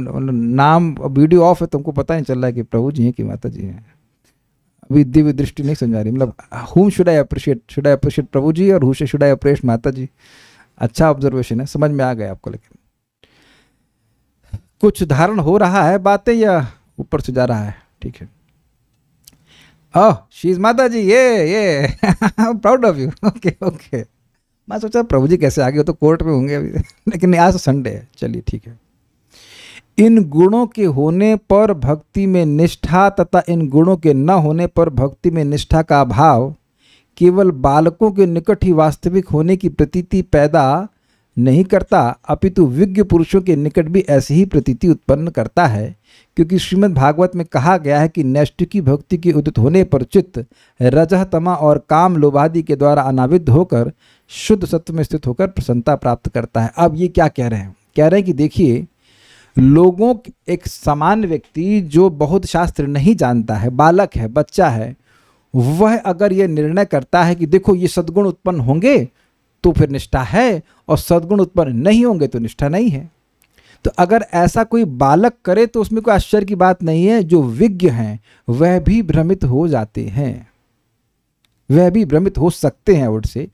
नाम वीडियो ऑफ है, तुमको पता नहीं चल रहा है कि प्रभु जी हैं कि माता जी हैं। अभी दिव्य दृष्टि नहीं समझा रही, मतलब whom should I appreciate? Should I appreciate प्रभु जी और who should I appreciate माता जी? अच्छा ऑब्जर्वेशन है, समझ में आ गया आपको। लेकिन कुछ धारण हो रहा है बातें या ऊपर से जा रहा है? ठीक है। ओह शी इज माता जी, ये proud of you. Okay okay, मैं सोचा प्रभु जी कैसे आ गए, तो कोर्ट में होंगे अभी लेकिन आज तो संडे है, चलिए ठीक है। इन गुणों के होने पर भक्ति में निष्ठा तथा इन गुणों के न होने पर भक्ति में निष्ठा का अभाव केवल बालकों के निकट ही वास्तविक होने की प्रतीति पैदा नहीं करता, अपितु विज्ञ पुरुषों के निकट भी ऐसी ही प्रतीति उत्पन्न करता है। क्योंकि श्रीमद् भागवत में कहा गया है कि नैष्ठिकी भक्ति के उदित होने पर चित्त रजह तमा और काम लोभादि के द्वारा अनाविद्ध होकर शुद्ध सत्व में स्थित होकर प्रसन्नता प्राप्त करता है। अब ये क्या कह रहे हैं? कह रहे हैं कि देखिए, लोगों, एक सामान्य व्यक्ति जो बहुत शास्त्र नहीं जानता है, बालक है, बच्चा है, वह अगर ये निर्णय करता है कि देखो ये सद्गुण उत्पन्न होंगे तो फिर निष्ठा है और सद्गुण उत्पन्न नहीं होंगे तो निष्ठा नहीं है, तो अगर ऐसा कोई बालक करे तो उसमें कोई आश्चर्य की बात नहीं है। जो विज्ञ हैं वह भी भ्रमित हो जाते हैं, वह भी भ्रमित हो सकते हैं वर्ड से।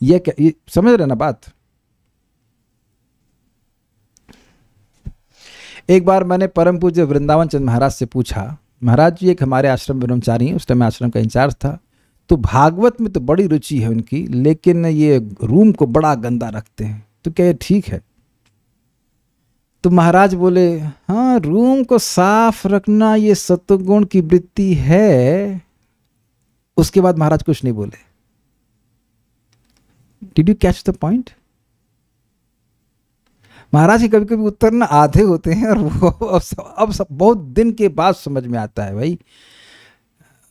ये समझ रहे ना बात? एक बार मैंने परम पूज्य वृंदावन चंद महाराज से पूछा, महाराज जी एक हमारे आश्रम ब्रह्मचारी हैं, उस टाइम आश्रम का इंचार्ज था, तो भागवत में तो बड़ी रुचि है उनकी, लेकिन ये रूम को बड़ा गंदा रखते हैं, तो क्या ये ठीक है? तो महाराज बोले, हाँ रूम को साफ रखना ये सत्वगुण की वृत्ति है। उसके बाद महाराज कुछ नहीं बोले। Did you catch the point? Maharaj के कभी कभी उत्तर ना आधे होते हैं और वो अब बहुत दिन के बाद समझ में आता है, भाई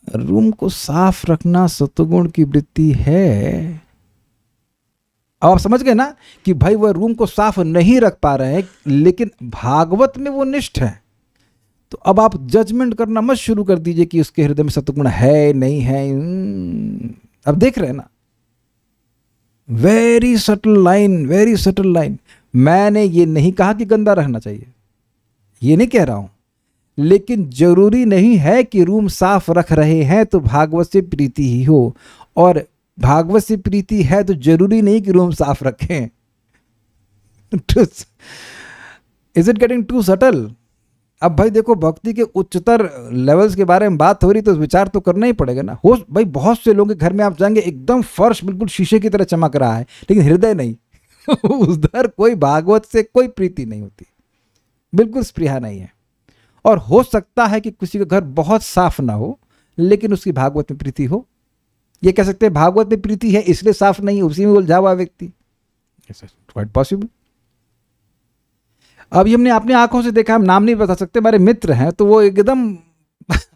रूम को साफ रखना सत्वगुण की वृत्ति है। अब आप समझ गए ना कि भाई वह रूम को साफ नहीं रख पा रहे हैं, लेकिन भागवत में वो निष्ठ है, तो अब आप जजमेंट करना मत शुरू कर दीजिए कि उसके हृदय में सत्वगुण है नहीं है। अब देख रहे हैं ना, very subtle line, very subtle line. मैंने ये नहीं कहा कि गंदा रहना चाहिए, ये नहीं कह रहा हूं, लेकिन जरूरी नहीं है कि रूम साफ रख रहे हैं तो भागवत से प्रीति ही हो, और भागवत से प्रीति है तो जरूरी नहीं कि रूम साफ रखें। Is it getting too subtle? अब भाई देखो, भक्ति के उच्चतर लेवल्स के बारे में बात हो रही तो विचार तो करना ही पड़ेगा ना। हो भाई, बहुत से लोगों के घर में आप जाएंगे, एकदम फर्श बिल्कुल शीशे की तरह चमक रहा है, लेकिन हृदय नहीं। उधर कोई भागवत से कोई प्रीति नहीं होती, बिल्कुल स्पृहा नहीं है। और हो सकता है कि किसी का घर बहुत साफ ना हो लेकिन उसकी भागवत में प्रीति हो। ये कह सकते हैं भागवत में प्रीति है इसलिए साफ नहीं है, उसी में उलझा हुआ व्यक्ति, क्वाइट पॉसिबल। अब हमने अपनी आंखों से देखा, हम नाम नहीं बता सकते, हमारे मित्र हैं, तो वो एकदम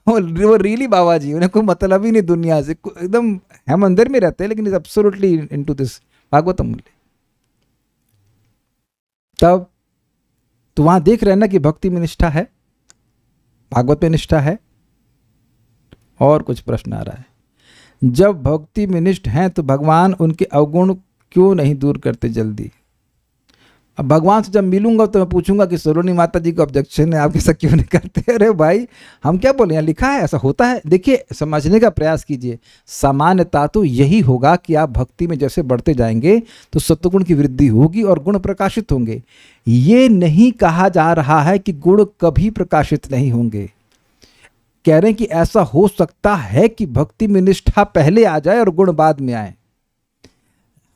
वो रियली बाबा जी, उन्हें कोई मतलब ही नहीं दुनिया से, एकदम है मंदिर में रहते हैं लेकिन is absolutely into this Bhagavatam मूल्य। तब तो वहां देख रहे हैं ना कि भक्ति में निष्ठा है, भागवत में निष्ठा है। और कुछ प्रश्न आ रहा है, जब भक्ति में निष्ठ हैं तो भगवान उनके अवगुण क्यों नहीं दूर करते जल्दी? अब भगवान से जब मिलूंगा तो मैं पूछूंगा कि सलोनी माता जी का ऑब्जेक्शन है, आप ऐसा क्यों नहीं करते? अरे भाई हम क्या बोले, यहाँ लिखा है, ऐसा होता है। देखिए, समझने का प्रयास कीजिए। सामान्यता तो यही होगा कि आप भक्ति में जैसे बढ़ते जाएंगे तो सत्वगुण की वृद्धि होगी और गुण प्रकाशित होंगे। ये नहीं कहा जा रहा है कि गुण कभी प्रकाशित नहीं होंगे। कह रहे हैं कि ऐसा हो सकता है कि भक्ति में निष्ठा पहले आ जाए और गुण बाद में आए।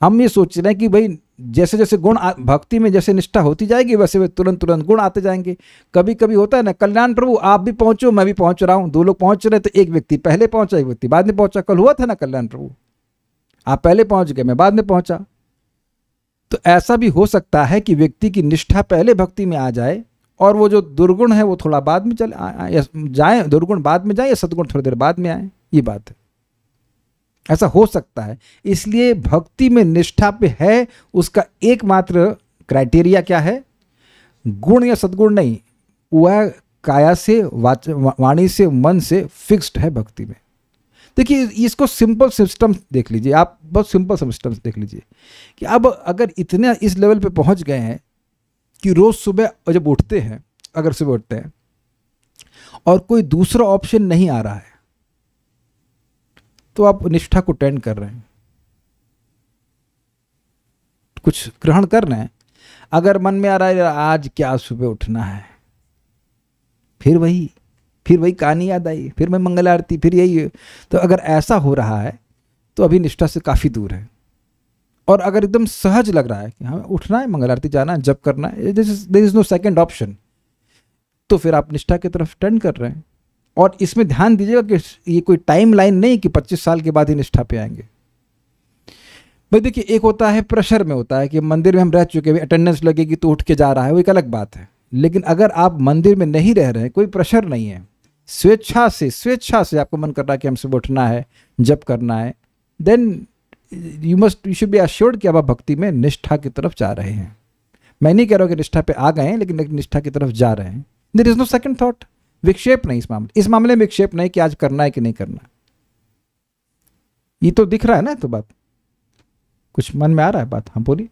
हम ये सोच रहे हैं कि भाई जैसे जैसे गुण भक्ति में जैसे निष्ठा होती जाएगी वैसे वे तुरंत तुरंत गुण आते जाएंगे। कभी कभी होता है ना, कल्याण प्रभु आप भी पहुंचो मैं भी पहुंच रहा हूं, दो लोग पहुंच रहे तो एक व्यक्ति पहले पहुंचा एक व्यक्ति बाद में पहुंचा। कल हुआ था ना कल्याण प्रभु, आप पहले पहुंच गए मैं बाद में पहुंचा। तो ऐसा भी हो सकता है कि व्यक्ति की निष्ठा पहले भक्ति में आ जाए और वो जो दुर्गुण है वो थोड़ा बाद में चले जाए, दुर्गुण बाद में जाए या सद्गुण थोड़ी देर बाद में आए, ये बात है। ऐसा हो सकता है। इसलिए भक्ति में निष्ठा पे है उसका एकमात्र क्राइटेरिया क्या है? गुण या सद्गुण नहीं, वह काया से वाणी से मन से फिक्स्ड है भक्ति में। देखिए इसको सिंपल सिस्टम देख लीजिए आप, बहुत सिंपल सिस्टम देख लीजिए कि अब अगर इतने इस लेवल पे पहुंच गए हैं कि रोज सुबह जब उठते हैं, अगर सुबह उठते हैं और कोई दूसरा ऑप्शन नहीं आ रहा है तो आप निष्ठा को टेंड कर रहे हैं, कुछ ग्रहण कर रहे हैं। अगर मन में आ रहा है आज क्या सुबह उठना है, फिर वही कहानी याद आई, फिर मैं मंगल आरती, फिर यही, तो अगर ऐसा हो रहा है तो अभी निष्ठा से काफी दूर है। और अगर एकदम सहज लग रहा है कि हमें उठना है, मंगल आरती जाना है, जप करना है, there is no second option, तो फिर आप निष्ठा की तरफ टेंड कर रहे हैं। और इसमें ध्यान दीजिएगा कि ये कोई टाइम लाइन नहीं कि 25 साल के बाद ही निष्ठा पे आएंगे। भाई देखिए, एक होता है प्रेशर में होता है कि मंदिर में हम रह चुके हैं, अटेंडेंस लगेगी तो उठ के जा रहा है, वो एक अलग बात है। लेकिन अगर आप मंदिर में नहीं रह रहे हैं, कोई प्रेशर नहीं है, स्वेच्छा से आपको मन कर रहा है कि हमसे उठना है, जप करना है, then you should be assured कि अब आप भक्ति में निष्ठा की तरफ जा रहे हैं। मैं नहीं कह रहा हूं कि निष्ठा पे आ गए हैं, लेकिन निष्ठा की तरफ जा रहे हैं। There is no second thought, विक्षेप नहीं इस मामले में विक्षेप नहीं कि आज करना है कि नहीं करना। ये तो दिख रहा है ना, तो बात कुछ मन में आ रहा है बात, हम बोलिए,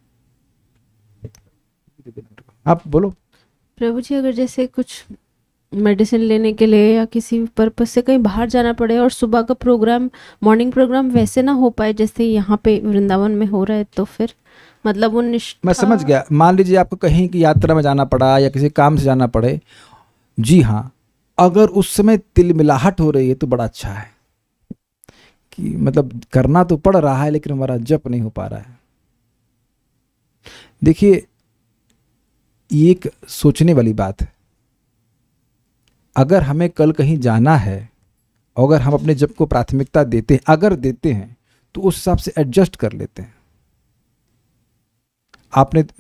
आप बोलो। प्रभु जी, अगर जैसे कुछ मेडिसिन लेने के लिए या किसी पर्पज से कहीं बाहर जाना पड़े और सुबह का प्रोग्राम, मॉर्निंग प्रोग्राम वैसे ना हो पाए जैसे यहाँ पे वृंदावन में हो रहा है, तो फिर मतलब वो निष्ठा। मैं समझ गया। मान लीजिए आपको कहीं की यात्रा में जाना पड़ा या किसी काम से जाना पड़े, जी हाँ, अगर उस समय तिलमिलाहट हो रही है तो बड़ा अच्छा है कि मतलब करना तो पड़ रहा है लेकिन हमारा जप नहीं हो पा रहा है। देखिए ये एक सोचने वाली बात है। अगर हमें कल कहीं जाना है, अगर हम अपने जप को प्राथमिकता देते हैं, अगर देते हैं तो उस हिसाब से एडजस्ट कर लेते हैं।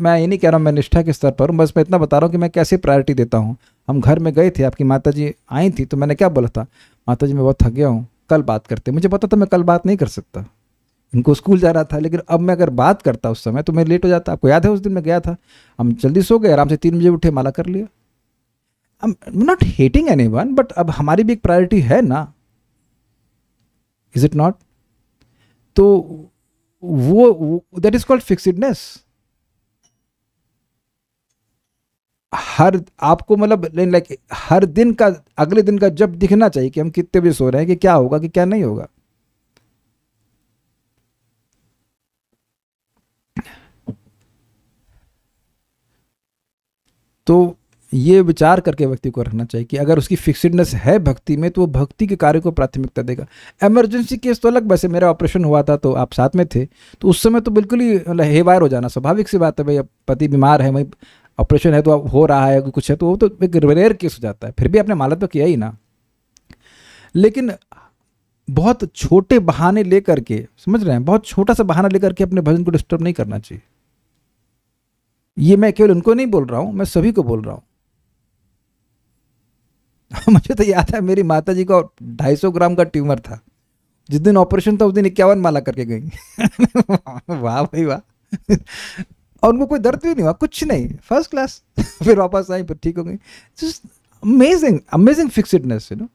मैं ये नहीं कह रहा हूँ मैं निष्ठा के स्तर पर हूँ, बस मैं इतना बता रहा हूँ कि मैं कैसे प्रायोरिटी देता हूँ। हम घर में गए थे, आपकी माता जी आई थी, तो मैंने क्या बोला था, माता जी मैं बहुत थक गया हूँ, कल बात करते। मुझे पता था मैं कल बात नहीं कर सकता, इनको स्कूल जा रहा था, लेकिन अब मैं अगर बात करता उस समय तो मैं लेट हो जाता। आपको याद है उस दिन मैं गया था, हम जल्दी सो गए, आराम से 3 बजे उठे, माला कर लिया। नॉट हेटिंग एनीवन, बट अब हमारी भी एक प्रायोरिटी है ना, इज इट नॉट? तो वो दैट इज कॉल्ड फिक्सिडनेस। हर आपको मतलब लाइक हर दिन का अगले दिन का जब दिखना चाहिए कि हम कितने बजे सो रहे हैं, कि क्या होगा कि क्या नहीं होगा। तो ये विचार करके व्यक्ति को रखना चाहिए कि अगर उसकी फिक्सिडनेस है भक्ति में तो वो भक्ति के कार्य को प्राथमिकता देगा। इमरजेंसी केस तो अलग, वैसे मेरा ऑपरेशन हुआ था तो आप साथ में थे, तो उस समय तो बिल्कुल ही हेवायर हो जाना स्वाभाविक सी बात है भाई, अब पति बीमार है, वही ऑपरेशन है तो अब हो रहा है कुछ है, तो वो तो एक रेयर केस हो जाता है, फिर भी आपने मालत तो किया ही ना। लेकिन बहुत छोटे बहाने लेकर के, समझ रहे हैं, बहुत छोटा सा बहाना लेकर के अपने भजन को डिस्टर्ब नहीं करना चाहिए। ये मैं केवल उनको नहीं बोल रहा हूं, मैं सभी को बोल रहा हूं। मुझे तो याद है मेरी माता जी को 250 ग्राम का ट्यूमर था, जिस दिन ऑपरेशन था उस दिन 51 माला करके गई। वाह भाई वाह। और उनको कोई दर्द भी नहीं हुआ, कुछ नहीं, फर्स्ट क्लास। फिर वापस आई, फिर ठीक हो गई। Just amazing amazing fixedness, you know.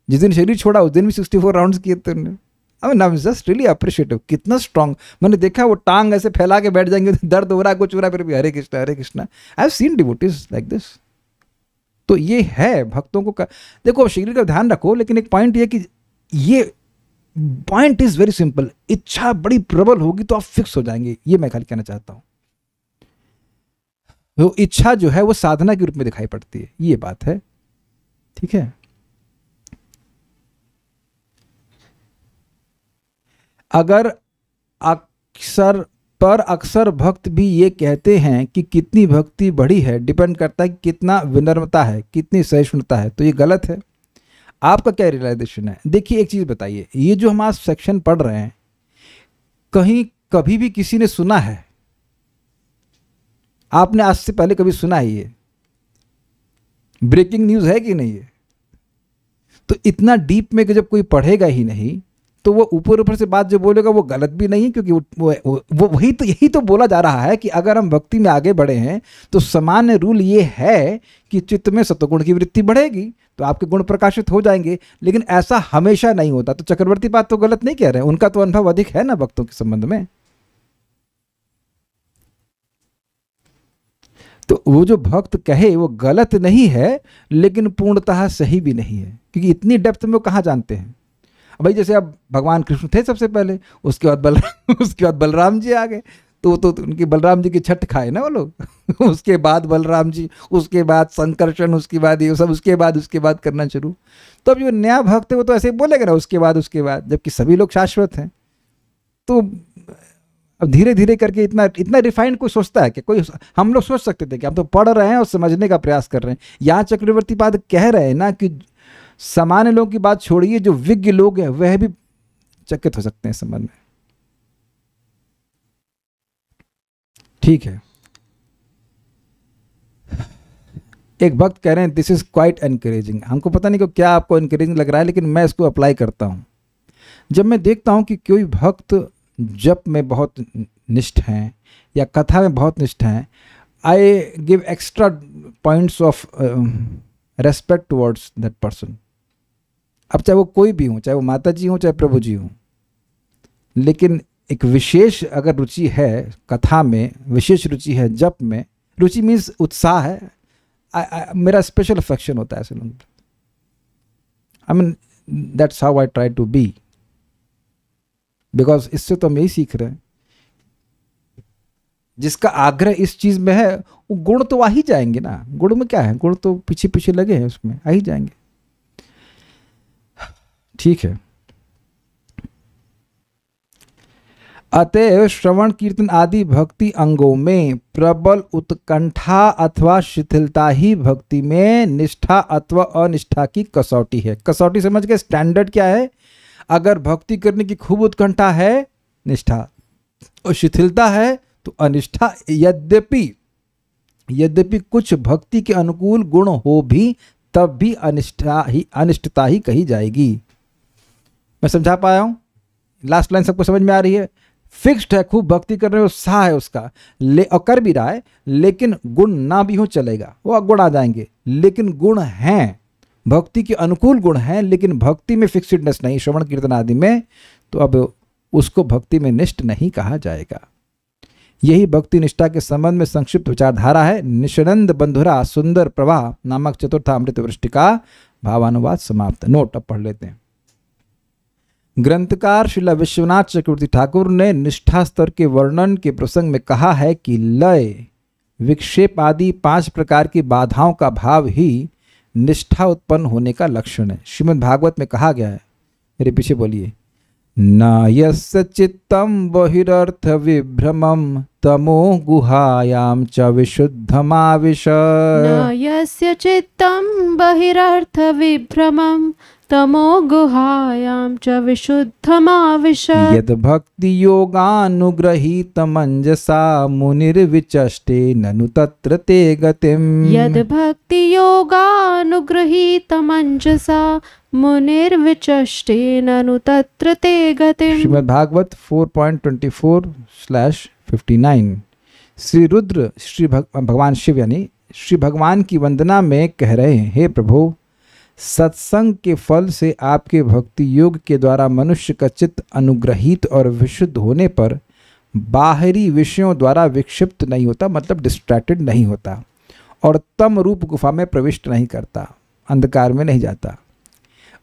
जिस दिन शरीर छोड़ा उस दिन भी 64 राउंड्स किए थे उन्होंने। I mean just really appreciative, कितना स्ट्रांग। मैंने देखा वो टांग ऐसे फैला के बैठ जाएंगे, दर्द हो रहा है कुछ हो रहा है, फिर भी Hare Krishna Hare Krishna. I have seen devotees like this. तो ये है भक्तों को देखो शरीर का ध्यान रखो, लेकिन एक पॉइंट ये कि ये पॉइंट इज वेरी सिंपल, इच्छा बड़ी प्रबल होगी तो आप फिक्स हो जाएंगे, ये मैं खाली कहना चाहता हूं। वो इच्छा जो है वो साधना के रूप में दिखाई पड़ती है, ये बात है, ठीक है। अगर अक्सर भक्त भी ये कहते हैं कि कितनी भक्ति बढ़ी है डिपेंड करता है कि कितना विनम्रता है, कितनी सहिष्णुता है, तो ये गलत है। आपका क्या रियलाइजेशन है? देखिए एक चीज बताइए, ये जो हम आज सेक्शन पढ़ रहे हैं, कहीं कभी भी किसी ने सुना है? आपने आज से पहले कभी सुना है? ये ब्रेकिंग न्यूज है कि नहीं है? तो इतना डीप में कि जब कोई पढ़ेगा ही नहीं तो वो ऊपर ऊपर से बात जो बोलेगा वो गलत भी नहीं है, क्योंकि वो वही तो यही तो बोला जा रहा है कि अगर हम भक्ति में आगे बढ़े हैं तो सामान्य रूल ये है कि चित्त में सत्वगुण की वृत्ति बढ़ेगी तो आपके गुण प्रकाशित हो जाएंगे। लेकिन ऐसा हमेशा नहीं होता। तो चक्रवर्ती बात तो गलत नहीं कह रहे हैं, उनका तो अनुभव अधिक है ना भक्तों के संबंध में। तो वो जो भक्त कहे वो गलत नहीं है, लेकिन पूर्णतः सही भी नहीं है, क्योंकि इतनी डेप्थ में वो कहाँ जानते हैं। भाई जैसे अब भगवान कृष्ण थे सबसे पहले, उसके बाद बलराम जी आ गए, तो उनकी बलराम जी की छठ खाए ना वो लोग। उसके बाद बलराम जी, उसके बाद संकर्षण, उसके बाद ये सब, उसके बाद करना शुरू। तो अब जो नया भक्त है वो तो ऐसे बोलेगा ना उसके बाद, जबकि सभी लोग शाश्वत हैं। तो अब धीरे धीरे करके इतना रिफाइंड कोई सोचता है कि कोई, हम लोग सोच सकते थे कि हम तो पढ़ रहे हैं और समझने का प्रयास कर रहे हैं। यहाँ चक्रवर्ती पाद कह रहे हैं ना कि सामान्य लोगों की बात छोड़िए, जो विज्ञ लोग हैं वह भी चकित हो सकते हैं संबंध में, ठीक है। एक भक्त कह रहे हैं दिस इज क्वाइट एनकरेजिंग। हमको पता नहीं को क्या आपको एनकरेजिंग लग रहा है, लेकिन मैं इसको अप्लाई करता हूं। जब मैं देखता हूं कि कोई भक्त जप में बहुत निष्ठ हैं या कथा में बहुत निष्ठ हैं, I give extra points of respect towards that person. अब चाहे वो कोई भी हो, चाहे वो माता जी हो, चाहे प्रभु जी हो, लेकिन एक विशेष अगर रुचि है कथा में, विशेष रुचि है जप में, रुचि मीन्स उत्साह है, मेरा स्पेशल अफेक्शन होता है ऐसे लोगों पर। I mean that's how I try to be, because इससे तो हम यही सीख रहे हैं। जिसका आग्रह इस चीज में है वो गुण तो आ ही जाएंगे ना। गुण में क्या है, गुण तो पीछे पीछे लगे हैं, उसमें आ ही जाएंगे, ठीक है। अतएव श्रवण कीर्तन आदि भक्ति अंगों में प्रबल उत्कंठा अथवा शिथिलता ही भक्ति में निष्ठा अथवा अनिष्ठा की कसौटी है। कसौटी समझ गए? स्टैंडर्ड क्या है? अगर भक्ति करने की खूब उत्कंठा है निष्ठा, और शिथिलता है तो अनिष्ठा। यद्यपि कुछ भक्ति के अनुकूल गुण हो भी, तब भी अनिष्टता ही कही जाएगी। मैं समझा पाया हूं? लास्ट लाइन सबको समझ में आ रही है? फिक्स्ड है, खूब भक्ति करने में उत्साह है उसका, और कर भी रहा है, लेकिन गुण ना भी हो चलेगा, वो गुण आ जाएंगे, लेकिन गुण हैं, भक्ति के अनुकूल गुण हैं, लेकिन भक्ति में फिक्सडनेस नहीं, श्रवण कीर्तन आदि में, तो अब उसको भक्ति में निष्ठ नहीं कहा जाएगा। यही भक्ति निष्ठा के संबंध में संक्षिप्त विचारधारा है। निशिनंद बंधुरा सुंदर प्रवाह नामक चतुर्थामृत वृष्टि का भावानुवाद समाप्त। नोट अब पढ़ लेते हैं। ग्रंथकार श्रीला विश्वनाथ चक्रवर्ती ठाकुर ने निष्ठा स्तर के वर्णन के प्रसंग में कहा है कि लय, विक्षेप आदि 5 प्रकार की बाधाओं का भाव ही निष्ठा उत्पन्न होने का लक्षण है। श्रीमद् भागवत में कहा गया है, मेरे पीछे बोलिए, न यस्य चित्तम बहिरर्थ विभ्रमं तमो गुहायां च विशुद्धमाविश। न यस्य चित्तं बहिरर्थ विभ्रमं तमो गुहायां च विशुद्धमाविश। यद भक्ति योगानुग्रहीतमंजसा मुनिर्विचष्टे ननु तत्र ते गतिम्। यद भक्ति योगानुगृहीतमंजसा मुनिर्विचष्टे ननु तत्र ते गतिम्। श्रीमद् भागवत 4.24/59। श्री रुद्र भगवान शिव यानी श्री भगवान की वंदना में कह रहे हैं, हे प्रभु, सत्संग के फल से आपके भक्ति योग के द्वारा मनुष्य का चित्त अनुग्रहित और विशुद्ध होने पर बाहरी विषयों द्वारा विक्षिप्त नहीं होता, मतलब डिस्ट्रैक्टेड नहीं होता, और तम रूप गुफा में प्रविष्ट नहीं करता, अंधकार में नहीं जाता।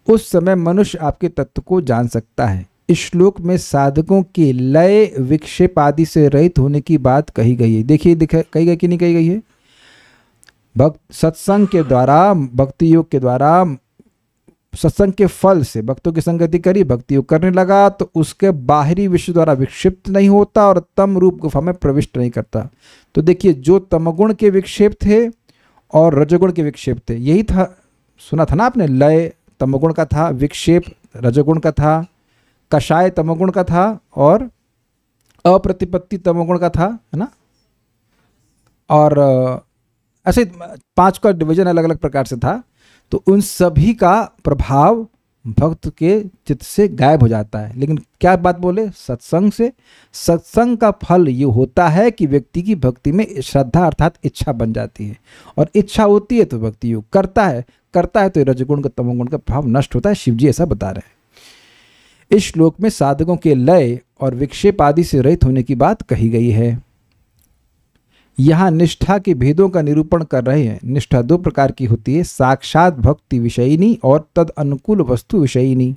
उस समय मनुष्य आपके तत्व को जान सकता है। इस श्लोक में साधकों के लय, विक्षेप आदि से रहित होने की बात कही गई है। देखिए कही गई कि नहीं कही गई है? सत्संग के द्वारा, भक्ति योग के द्वारा, सत्संग के फल से भक्तों की संगति करी, भक्ति योग करने लगा, तो उसके बाहरी विषय द्वारा विक्षिप्त नहीं होता और तम रूप गुफा में प्रविष्ट नहीं करता। तो देखिए, जो तमगुण के विक्षेप थे और रजोगुण के विक्षेप थे, यही था, सुना था ना आपने, लय तमगुण का था, विक्षेप रजोगुण का था, कषाय तमगुण का था और अप्रतिपत्ति तमगुण का था, है ना। और ऐसे 5 का डिवीजन अलग अलग प्रकार से था। तो उन सभी का प्रभाव भक्त के चित्त से गायब हो जाता है। लेकिन क्या बात बोले? सत्संग से। सत्संग का फल ये होता है कि व्यक्ति की भक्ति में श्रद्धा अर्थात इच्छा बन जाती है, और इच्छा होती है तो भक्ति योग करता है तो रजगुण का तमोगुण का प्रभाव नष्ट होता है। शिव जी ऐसा बता रहे हैं। इस श्लोक में साधकों के लय और विक्षेप आदि से रहित होने की बात कही गई है। यहाँ निष्ठा के भेदों का निरूपण कर रहे हैं। निष्ठा 2 प्रकार की होती है, साक्षात भक्ति विषयिनी और तद अनुकूल वस्तु विषयिनी।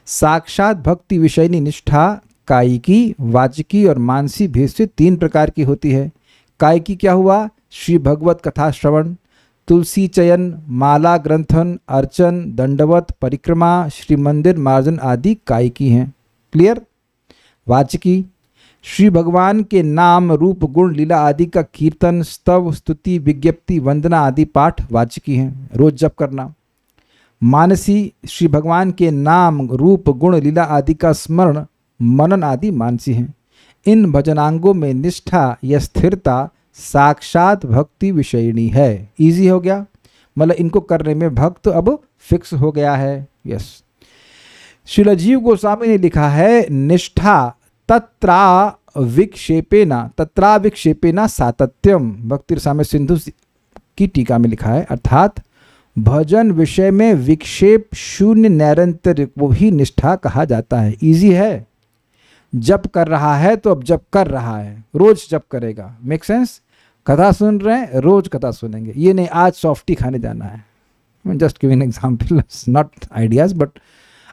साक्षात भक्ति विषयिनी निष्ठा कायिकी, वाचिकी और मानसी भेद से 3 प्रकार की होती है। कायिकी क्या हुआ? श्री भगवत कथा श्रवण, तुलसी चयन, माला ग्रंथन, अर्चन, दंडवत, परिक्रमा, श्री मंदिर मार्जन आदि कायिकी हैं। क्लियर? वाचिकी श्री भगवान के नाम, रूप, गुण, लीला आदि का कीर्तन, स्तव, स्तुति, विज्ञप्ति, वंदना आदि पाठ वाचिकी हैं, रोज जप करना। मानसी श्री भगवान के नाम, रूप, गुण, लीला आदि का स्मरण, मनन आदि मानसी हैं। इन भजनांगों में निष्ठा या स्थिरता साक्षात भक्ति विषयिणी है। इजी हो गया, मतलब इनको करने में भक्त अब फिक्स हो गया है। यस, श्रील जीव गोस्वामी ने लिखा है, निष्ठा तत्रा विक्षेपेना सातत्यम। भक्ति रसामृत सिंधु की टीका में लिखा है, अर्थात भजन विषय में विक्षेप शून्य नैरंतर को ही निष्ठा कहा जाता है। इजी है, जप कर रहा है तो अब जप कर रहा है, रोज जप करेगा। Make sense? कथा सुन रहे हैं, रोज कथा सुनेंगे। ये नहीं आज सॉफ्टी खाने जाना है, just giving example, not ideas, but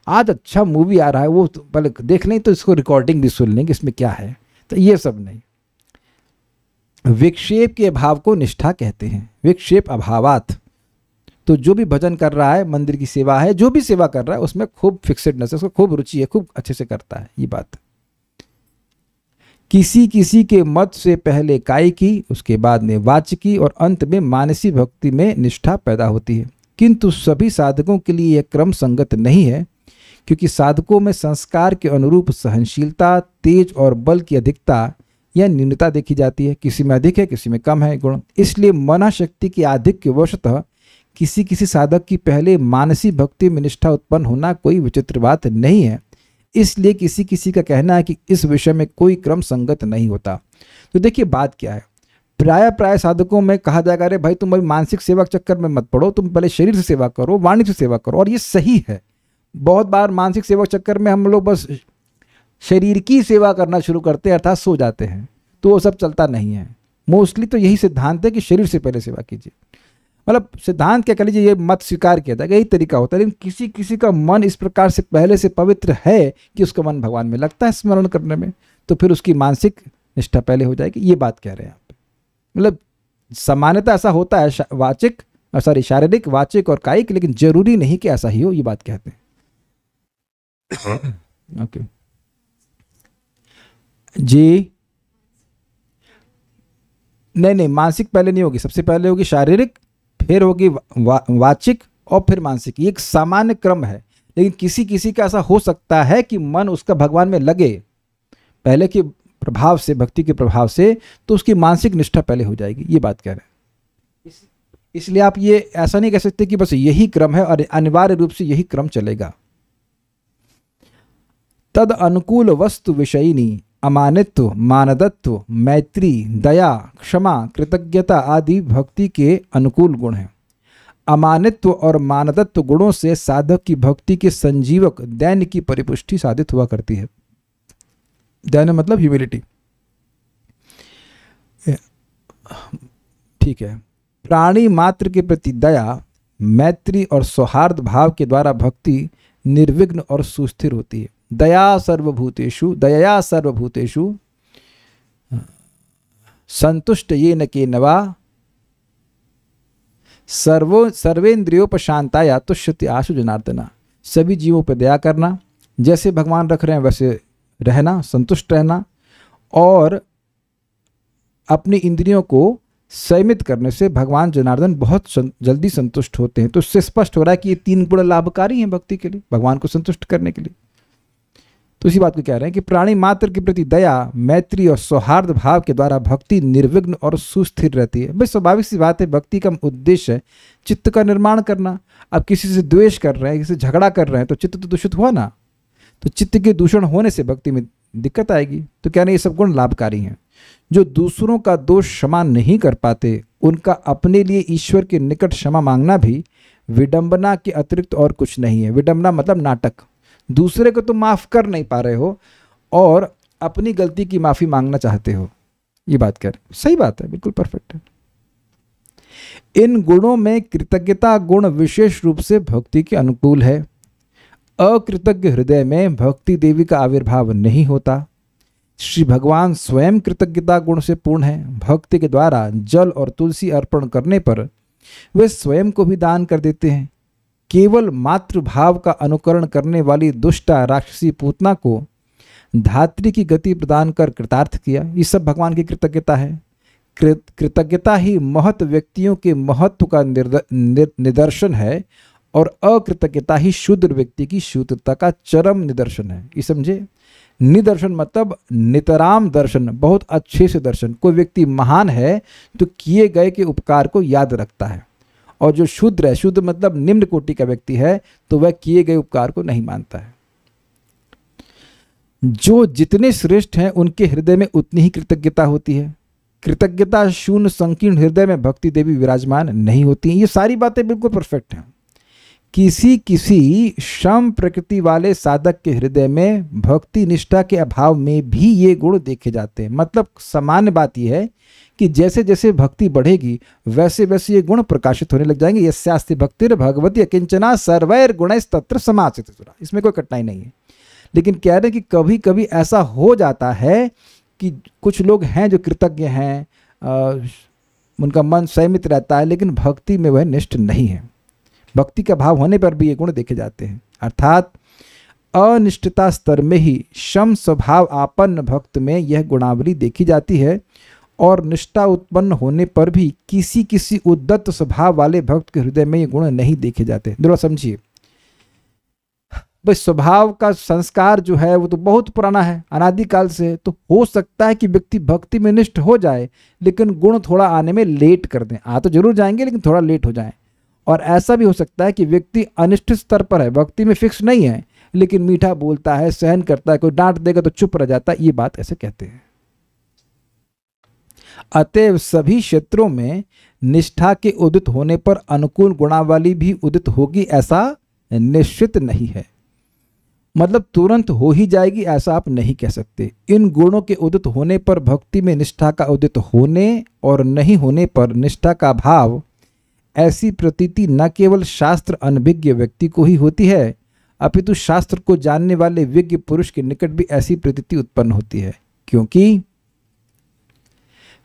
आज अच्छा मूवी आ रहा है, वो पहले देख लें तो इसको रिकॉर्डिंग भी सुन लेंगे इसमें क्या है। तो ये सब नहीं। विक्षेप के अभाव को निष्ठा कहते हैं, विक्षेप अभावात। तो जो भी भजन कर रहा है, मंदिर की सेवा है, जो भी सेवा कर रहा है, उसमें खूब फिक्सेडनेस है, उसको खूब रुचि है, खूब अच्छे से करता है। ये बात किसी किसी के मत से पहले कायिकी, उसके बाद में वाचिकी और अंत में मानसी भक्ति में निष्ठा पैदा होती है। किंतु सभी साधकों के लिए यह क्रम संगत नहीं है, क्योंकि साधकों में संस्कार के अनुरूप सहनशीलता, तेज और बल की अधिकता या न्यूनता देखी जाती है। किसी में अधिक है, किसी में कम है गुण। इसलिए मना शक्ति के आधिक्य वशतः किसी किसी साधक की पहले मानसी भक्ति में निष्ठा उत्पन्न होना कोई विचित्र बात नहीं है। इसलिए किसी किसी का कहना है कि इस विषय में कोई क्रम संगत नहीं होता। तो देखिए बात क्या है, प्राय साधकों में कहा जाएगा अरे भाई तुम अभी मानसिक सेवा के चक्कर में मत पड़ो, तुम पहले शरीर से सेवा करो, वाणी से सेवा करो। और ये सही है। बहुत बार मानसिक सेवा के चक्कर में हम लोग बस शरीर की सेवा करना शुरू करते हैं, अर्थात सो जाते हैं, तो वो सब चलता नहीं है। मोस्टली तो यही सिद्धांत है कि शरीर से पहले सेवा कीजिए। मतलब सिद्धांत क्या कह लीजिए, ये मत स्वीकार किया जाएगा, यही तरीका होता है। लेकिन किसी किसी का मन इस प्रकार से पहले से पवित्र है कि उसका मन भगवान में लगता है स्मरण करने में, तो फिर उसकी मानसिक निष्ठा पहले हो जाएगी। ये बात कह रहे हैं आप। मतलब सामान्यतः ऐसा होता है वाचिक शारीरिक, वाचिक और कायिक, लेकिन जरूरी नहीं कि ऐसा ही हो, ये बात कहते हैं। ओके जी, नहीं, मानसिक पहले नहीं होगी, सबसे पहले होगी शारीरिक, फिर होगी वाचिक और फिर मानसिक। ये एक सामान्य क्रम है। लेकिन किसी किसी का ऐसा हो सकता है कि मन उसका भगवान में लगे पहले के प्रभाव से, भक्ति के प्रभाव से, तो उसकी मानसिक निष्ठा पहले हो जाएगी। ये बात कह रहे हैं। इसलिए आप ये ऐसा नहीं कह सकते कि बस यही क्रम है और अनिवार्य रूप से यही क्रम चलेगा। तद अनुकूल वस्तु विषयिनी अमानित्व, मानदत्व, मैत्री, दया, क्षमा, कृतज्ञता आदि भक्ति के अनुकूल गुण हैं। अमानित्व और मानदत्व गुणों से साधक की भक्ति के संजीवक दैन्य की परिपुष्टि साधित हुआ करती है। दैन्य मतलब ह्यूमिलिटी। ठीक है। प्राणी मात्र के प्रति दया, मैत्री और सौहार्द भाव के द्वारा भक्ति निर्विघ्न और सुस्थिर होती है। दया सर्वभूतेषु, दयया सर्वभूतेषु संतुष्ट येन केनवा सर्वेन्द्रियोपशांताया तुष्यति आशु जनार्दना। सभी जीवों पर दया करना, जैसे भगवान रख रहे हैं वैसे रहना, संतुष्ट रहना, और अपनी इंद्रियों को संयमित करने से भगवान जनार्दन बहुत जल्दी संतुष्ट होते हैं। तो इससे स्पष्ट हो रहा है कि ये तीन गुण लाभकारी हैं भक्ति के लिए, भगवान को संतुष्ट करने के लिए। तो इसी बात को कह रहे हैं कि प्राणी मात्र के प्रति दया, मैत्री और सौहार्द भाव के द्वारा भक्ति निर्विघ्न और सुस्थिर रहती है। भाई स्वाभाविक सी बात है, भक्ति का उद्देश्य है चित्त का निर्माण करना। अब किसी से द्वेष कर रहे हैं, किसी से झगड़ा कर रहे हैं, तो चित्त तो दूषित हुआ ना। तो चित्त के दूषण होने से भक्ति में दिक्कत आएगी। तो कह रहे हैं ये सब गुण लाभकारी हैं। जो दूसरों का दोष क्षमा नहीं कर पाते, उनका अपने लिए ईश्वर के निकट क्षमा मांगना भी विडंबना के अतिरिक्त और कुछ नहीं है। विडंबना मतलब नाटक। दूसरे को तुम माफ कर नहीं पा रहे हो और अपनी गलती की माफी मांगना चाहते हो। ये बात कह रहे, सही बात है, बिल्कुल परफेक्ट है। इन गुणों में कृतज्ञता गुण विशेष रूप से भक्ति के अनुकूल है। अकृतज्ञ हृदय में भक्ति देवी का आविर्भाव नहीं होता। श्री भगवान स्वयं कृतज्ञता गुण से पूर्ण है। भक्ति के द्वारा जल और तुलसी अर्पण करने पर वे स्वयं को भी दान कर देते हैं। केवल मातृभाव का अनुकरण करने वाली दुष्टा राक्षसी पूतना को धात्री की गति प्रदान कर कृतार्थ किया। ये सब भगवान की कृतज्ञता है। कृतज्ञता ही महत व्यक्तियों के महत्व का निदर्शन है और अकृतज्ञता ही शूद्र व्यक्ति की शूद्रता का चरम निदर्शन है। ये समझे? निदर्शन मतलब नितराम दर्शन, बहुत अच्छे से दर्शन। कोई व्यक्ति महान है तो किए गए के उपकार को याद रखता है, और जो शूद्र है, शूद्र मतलब निम्न कोटि का व्यक्ति है, तो वह किए गए उपकार को नहीं मानता है। जो जितने श्रेष्ठ हैं उनके हृदय में उतनी ही कृतज्ञता होती है। कृतज्ञता शून्य संकीर्ण हृदय में भक्ति देवी विराजमान नहीं होती। ये सारी बातें बिल्कुल परफेक्ट हैं। किसी किसी श्रम प्रकृति वाले साधक के हृदय में भक्ति निष्ठा के अभाव में भी ये गुण देखे जाते हैं। मतलब सामान्य बात यह है कि जैसे जैसे भक्ति बढ़ेगी वैसे वैसे ये गुण प्रकाशित होने लग जाएंगे। यस्यास्ति भक्तिर् भगवती अकिंचना सर्वैर गुणैः तत्र समासित। इसमें कोई कठिनाई नहीं है। लेकिन कह रहे हैं कि कभी कभी ऐसा हो जाता है कि कुछ लोग हैं जो कृतज्ञ हैं, उनका मन संयमित रहता है, लेकिन भक्ति में वह निष्ठ नहीं है। भक्ति का भाव होने पर भी ये गुण देखे जाते हैं। अर्थात अनिष्ठता स्तर में ही शम स्वभाव आपन्न भक्त में यह गुणावली देखी जाती है, और निष्ठा उत्पन्न होने पर भी किसी किसी उद्दत्त स्वभाव वाले भक्त के हृदय में ये गुण नहीं देखे जाते। जरा समझिए, भाई स्वभाव का संस्कार जो है वो तो बहुत पुराना है, अनादिकाल से। तो हो सकता है कि व्यक्ति भक्ति में निष्ठ हो जाए, लेकिन गुण थोड़ा आने में लेट कर दें। आ तो जरूर जाएंगे, लेकिन थोड़ा लेट हो जाए। और ऐसा भी हो सकता है कि व्यक्ति अनिष्ठ स्तर पर है, भक्ति में फिक्स नहीं है, लेकिन मीठा बोलता है, सहन करता है, कोई डांट देगा तो चुप रह जाता है, ये बात ऐसे कहते हैं। अतएव सभी क्षेत्रों में निष्ठा के उदित होने पर अनुकूल गुणावली भी उदित होगी ऐसा निश्चित नहीं है। मतलब तुरंत हो ही जाएगी ऐसा आप नहीं कह सकते। इन गुणों के उदित होने पर भक्ति में निष्ठा का उदित होने और नहीं होने पर निष्ठा का भाव, ऐसी प्रतीति न केवल शास्त्र अनभिज्ञ व्यक्ति को ही होती है, अपितु शास्त्र को जानने वाले विज्ञ पुरुष के निकट भी ऐसी प्रतीति उत्पन्न होती है। क्योंकि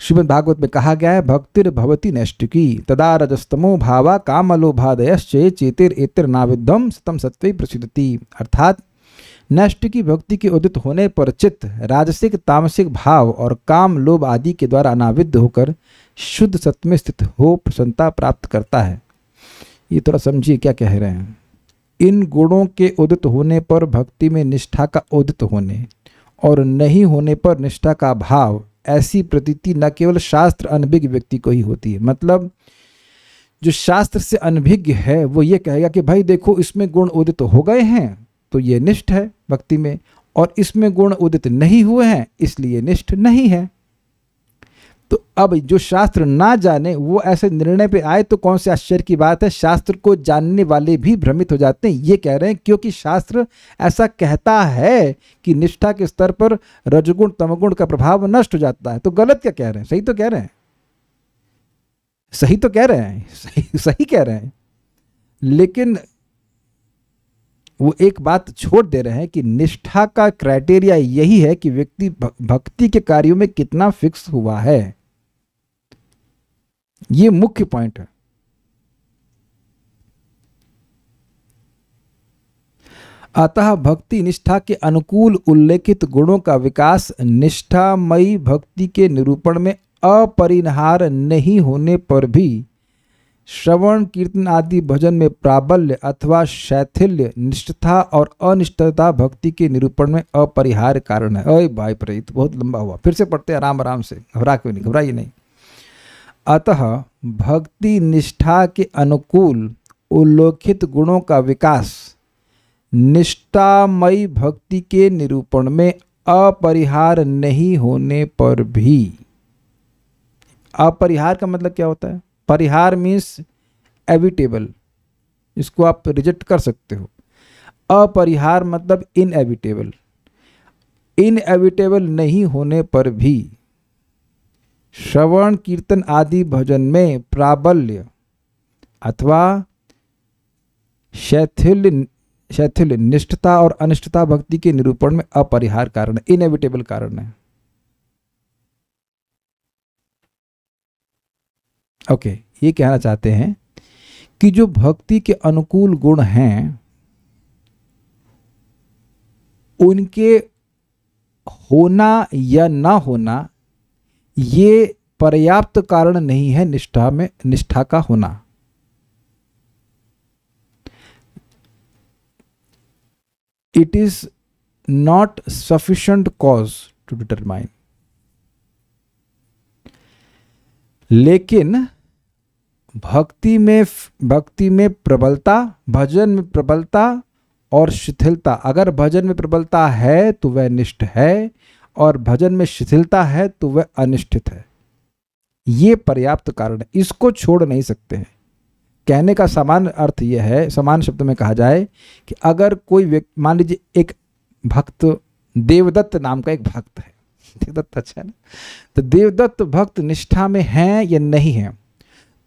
श्रीमद् भागवत में कहा गया है, भक्तिर भवति नैष्टिकी तदा रजस्तमो भावा कामलोभादयश्चे चेतिर एतिर नाविद्धम सतम सत्वे प्रसिद्धति। अर्थात नैष्टिकी भक्ति के उदित होने पर चित्त राजसिक तामसिक भाव और काम लोभ आदि के द्वारा अनाविद्ध होकर शुद्ध सत्य में स्थित हो प्रसन्नता प्राप्त करता है। ये थोड़ा समझिए क्या कह रहे हैं। इन गुणों के उदित होने पर भक्ति में निष्ठा का उदित होने और नहीं होने पर निष्ठा का भाव, ऐसी प्रतीति न केवल शास्त्र अनभिज्ञ व्यक्ति को ही होती है। मतलब जो शास्त्र से अनभिज्ञ है वो ये कहेगा कि भाई देखो इसमें गुण उदित हो गए हैं तो ये निष्ठ है भक्ति में, और इसमें गुण उदित नहीं हुए हैं इसलिए निष्ठ नहीं है। तो अब जो शास्त्र ना जाने वो ऐसे निर्णय पे आए तो कौन से आश्चर्य की बात है। शास्त्र को जानने वाले भी भ्रमित हो जाते हैं। ये कह रहे हैं क्योंकि शास्त्र ऐसा कहता है कि निष्ठा के स्तर पर रजगुण तमगुण का प्रभाव नष्ट हो जाता है। तो गलत क्या कह रहे हैं, सही तो कह रहे हैं, सही तो कह रहे हैं, सही कह रहे हैं। लेकिन वो एक बात छोड़ दे रहे हैं कि निष्ठा का क्राइटेरिया यही है कि व्यक्ति भक्ति के कार्यों में कितना फिक्स हुआ है। ये मुख्य पॉइंट है। अतः भक्ति निष्ठा के अनुकूल उल्लेखित गुणों का विकास निष्ठामयी भक्ति के निरूपण में अपरिहार्य नहीं होने पर भी श्रवण कीर्तन आदि भजन में प्राबल्य अथवा शैथिल्य, निष्ठा और अनिष्ठता भक्ति के निरूपण में अपरिहार्य कारण है। अरे भाई प्रेत बहुत लंबा हुआ, फिर से पढ़ते आराम आराम से, घबराइए नहीं। अतः भक्ति निष्ठा के अनुकूल उल्लेखित गुणों का विकास निष्ठामयी भक्ति के निरूपण में अपरिहार्य नहीं होने पर भी, अपरिहार्य का मतलब क्या होता है? परिहार मीन्स एविटेबल, इसको आप रिजेक्ट कर सकते हो। अपरिहार मतलब इनएविटेबल। इनएविटेबल नहीं होने पर भी श्रवण कीर्तन आदि भजन में प्राबल्य अथवा शैथिल्य, निष्ठता और अनिष्ठता भक्ति के निरूपण में अपरिहार्य कारण है, इनएविटेबल कारण है। ओके, ये कहना चाहते हैं कि जो भक्ति के अनुकूल गुण हैं उनके होना या ना होना ये पर्याप्त कारण नहीं है निष्ठा का होना। It is not sufficient cause to determine. लेकिन भक्ति में प्रबलता, भजन में प्रबलता और शिथिलता, अगर भजन में प्रबलता है तो वह निष्ठ है और भजन में शिथिलता है तो वह अनिष्ठित है। ये पर्याप्त कारण है, इसको छोड़ नहीं सकते हैं। कहने का सामान्य अर्थ यह है, समान शब्द में कहा जाए कि अगर कोई व्यक्ति, मान लीजिए एक भक्त, देवदत्त नाम का एक भक्त है, देवदत्त अच्छा है ना, तो देवदत्त भक्त निष्ठा में हैं या नहीं है?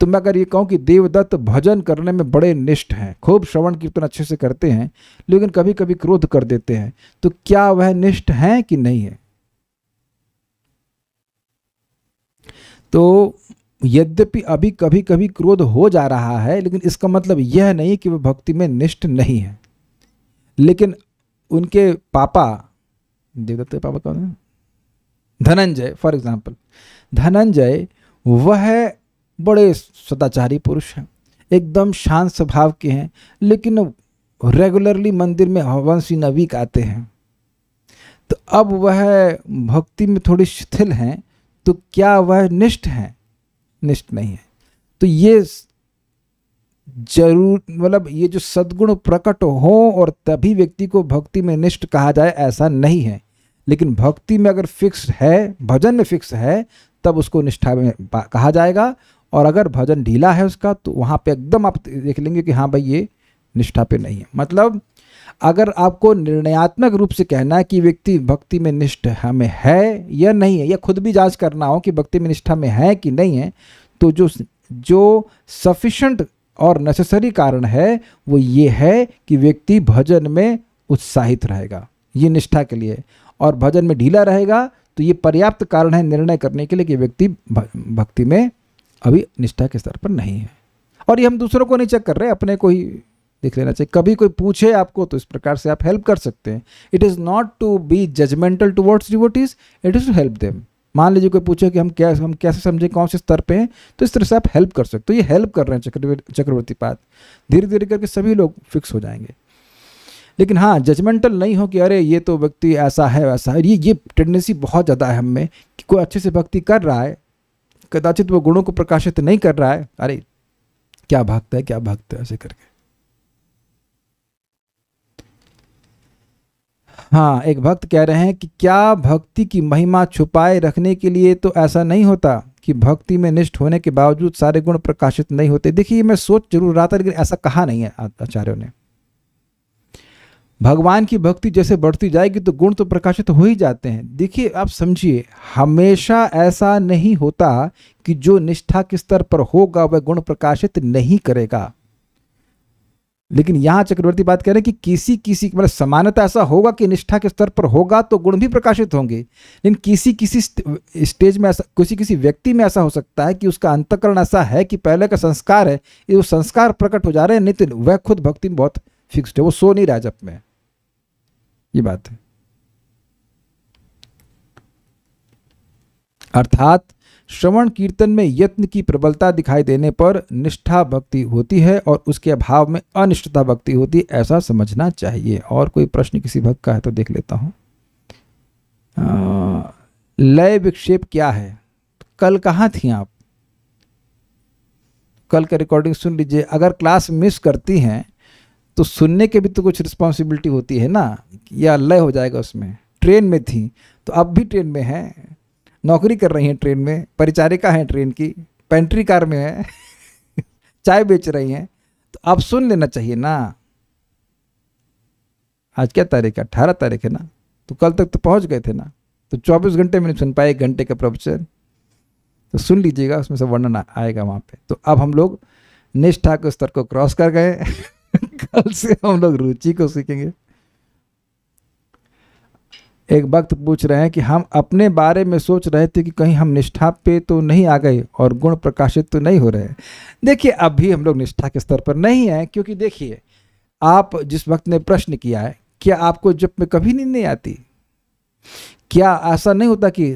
तो मैं अगर ये कहूँ कि देवदत्त भजन करने में बड़े निष्ठ हैं, खूब श्रवण कीर्तन अच्छे से करते हैं, लेकिन कभी कभी क्रोध कर देते हैं, तो क्या वह निष्ठ हैं कि नहीं है? तो यद्यपि अभी कभी कभी क्रोध हो जा रहा है, लेकिन इसका मतलब यह नहीं कि वह भक्ति में निष्ठ नहीं है। लेकिन उनके पापा, देवदत्त के पापा कौन है? धनंजय, फॉर एग्जाम्पल धनंजय, वह बड़े सदाचारी पुरुष हैं, एकदम शांत स्वभाव के हैं, लेकिन रेगुलरली मंदिर में हवंसी नवीक आते हैं। तो अब वह भक्ति में थोड़ी शिथिल हैं, तो क्या वह निष्ठ हैं? निष्ठ नहीं है। तो ये जरूर मतलब ये जो सद्गुण प्रकट हो और तभी व्यक्ति को भक्ति में निष्ठ कहा जाए ऐसा नहीं है। लेकिन भक्ति में अगर फिक्स है, भजन में फिक्स है, तब उसको निष्ठा में कहा जाएगा। और अगर भजन ढीला है उसका तो वहाँ पे एकदम आप देख लेंगे कि हाँ भाई ये निष्ठा पे नहीं है। मतलब अगर आपको निर्णयात्मक रूप से कहना है कि व्यक्ति भक्ति में निष्ठ हमें है या नहीं है, या खुद भी जांच करना हो कि भक्ति में निष्ठा में है कि नहीं है, तो जो सफिशेंट और नेसेसरी कारण है वो ये है कि व्यक्ति भजन में उत्साहित रहेगा, ये निष्ठा के लिए। और भजन में ढीला रहेगा तो ये पर्याप्त कारण है निर्णय करने के लिए कि व्यक्ति भक्ति में अभी निष्ठा के स्तर पर नहीं है। और ये हम दूसरों को नहीं चेक कर रहे, अपने को ही देख लेना चाहिए। कभी कोई पूछे आपको तो इस प्रकार से आप हेल्प कर सकते हैं। It is not to be judgemental towards devotees, it is to help them. मान लीजिए कोई पूछे कि हम कैसे समझे कौन से स्तर पे हैं, तो इस तरह से आप हेल्प कर सकते हो। ये हेल्प कर रहे हैं चक्रवर्ती पाद, धीरे धीरे करके सभी लोग फिक्स हो जाएंगे। लेकिन हाँ, जजमेंटल नहीं हो कि अरे ये तो व्यक्ति ऐसा है वैसा है। ये टेंडेंसी बहुत ज़्यादा है हम में कि कोई अच्छे से भक्ति कर रहा है, कदाचित वो गुणों को प्रकाशित नहीं कर रहा है, अरे क्या भक्त है क्या भक्त है, ऐसे करके। हाँ, एक भक्त कह रहे हैं कि क्या भक्ति की महिमा छुपाए रखने के लिए तो ऐसा नहीं होता कि भक्ति में निष्ठ होने के बावजूद सारे गुण प्रकाशित नहीं होते। देखिए, मैं सोच जरूर रहा था लेकिन ऐसा कहा नहीं है आचार्यों ने। भगवान की भक्ति जैसे बढ़ती जाएगी तो गुण तो प्रकाशित हो ही जाते हैं। देखिए, आप समझिए, हमेशा ऐसा नहीं होता कि जो निष्ठा के स्तर पर होगा वह गुण प्रकाशित नहीं करेगा। लेकिन यहां चक्रवर्ती बात कह रहे हैं कि किसी किसी मतलब समानता ऐसा होगा कि निष्ठा के स्तर पर होगा तो गुण भी प्रकाशित होंगे। लेकिन किसी किसी स्टेज में ऐसा, किसी किसी व्यक्ति में ऐसा हो सकता है कि उसका अंतःकरण ऐसा है कि पहले का संस्कार है, ये वो संस्कार प्रकट हो जा रहे हैं, नहीं तो वह खुद भक्ति में बहुत फिक्स्ड है, वो सो नहीं रहा जब में। ये बात है। अर्थात श्रवण कीर्तन में यत्न की प्रबलता दिखाई देने पर निष्ठा भक्ति होती है और उसके अभाव में अनिष्ठता भक्ति होती है, ऐसा समझना चाहिए। और कोई प्रश्न किसी भक्त का है तो देख लेता हूं। लय विक्षेप क्या है? कल कहाँ थी आप? कल का रिकॉर्डिंग सुन लीजिए। अगर क्लास मिस करती हैं तो सुनने के भी तो कुछ रिस्पॉन्सिबिलिटी होती है ना, या लय हो जाएगा उसमें। ट्रेन में थी तो अब भी ट्रेन में हैं, नौकरी कर रही हैं ट्रेन में, परिचारिका हैं ट्रेन की, पेंट्री कार में है चाय बेच रही हैं, तो अब सुन लेना चाहिए ना। आज क्या तारीख है? 18 तारीख है ना, तो कल तक तो पहुंच गए थे ना, तो 24 घंटे में नहीं सुन पाए, 1 घंटे का प्रवचन तो सुन लीजिएगा, उसमें सब वर्णन आएगा वहाँ पे। तो अब हम लोग निष्ठा के स्तर को क्रॉस कर गए कल से हम लोग रुचि को सीखेंगे। एक भक्त पूछ रहे हैं कि हम अपने बारे में सोच रहे थे कि कहीं हम निष्ठा पे तो नहीं आ गए और गुण प्रकाशित तो नहीं हो रहे। देखिए, अभी हम लोग निष्ठा के स्तर पर नहीं है, क्योंकि देखिए, आप जिस वक्त ने प्रश्न किया है, क्या आपको जप में कभी नींद नहीं आती? क्या ऐसा नहीं होता कि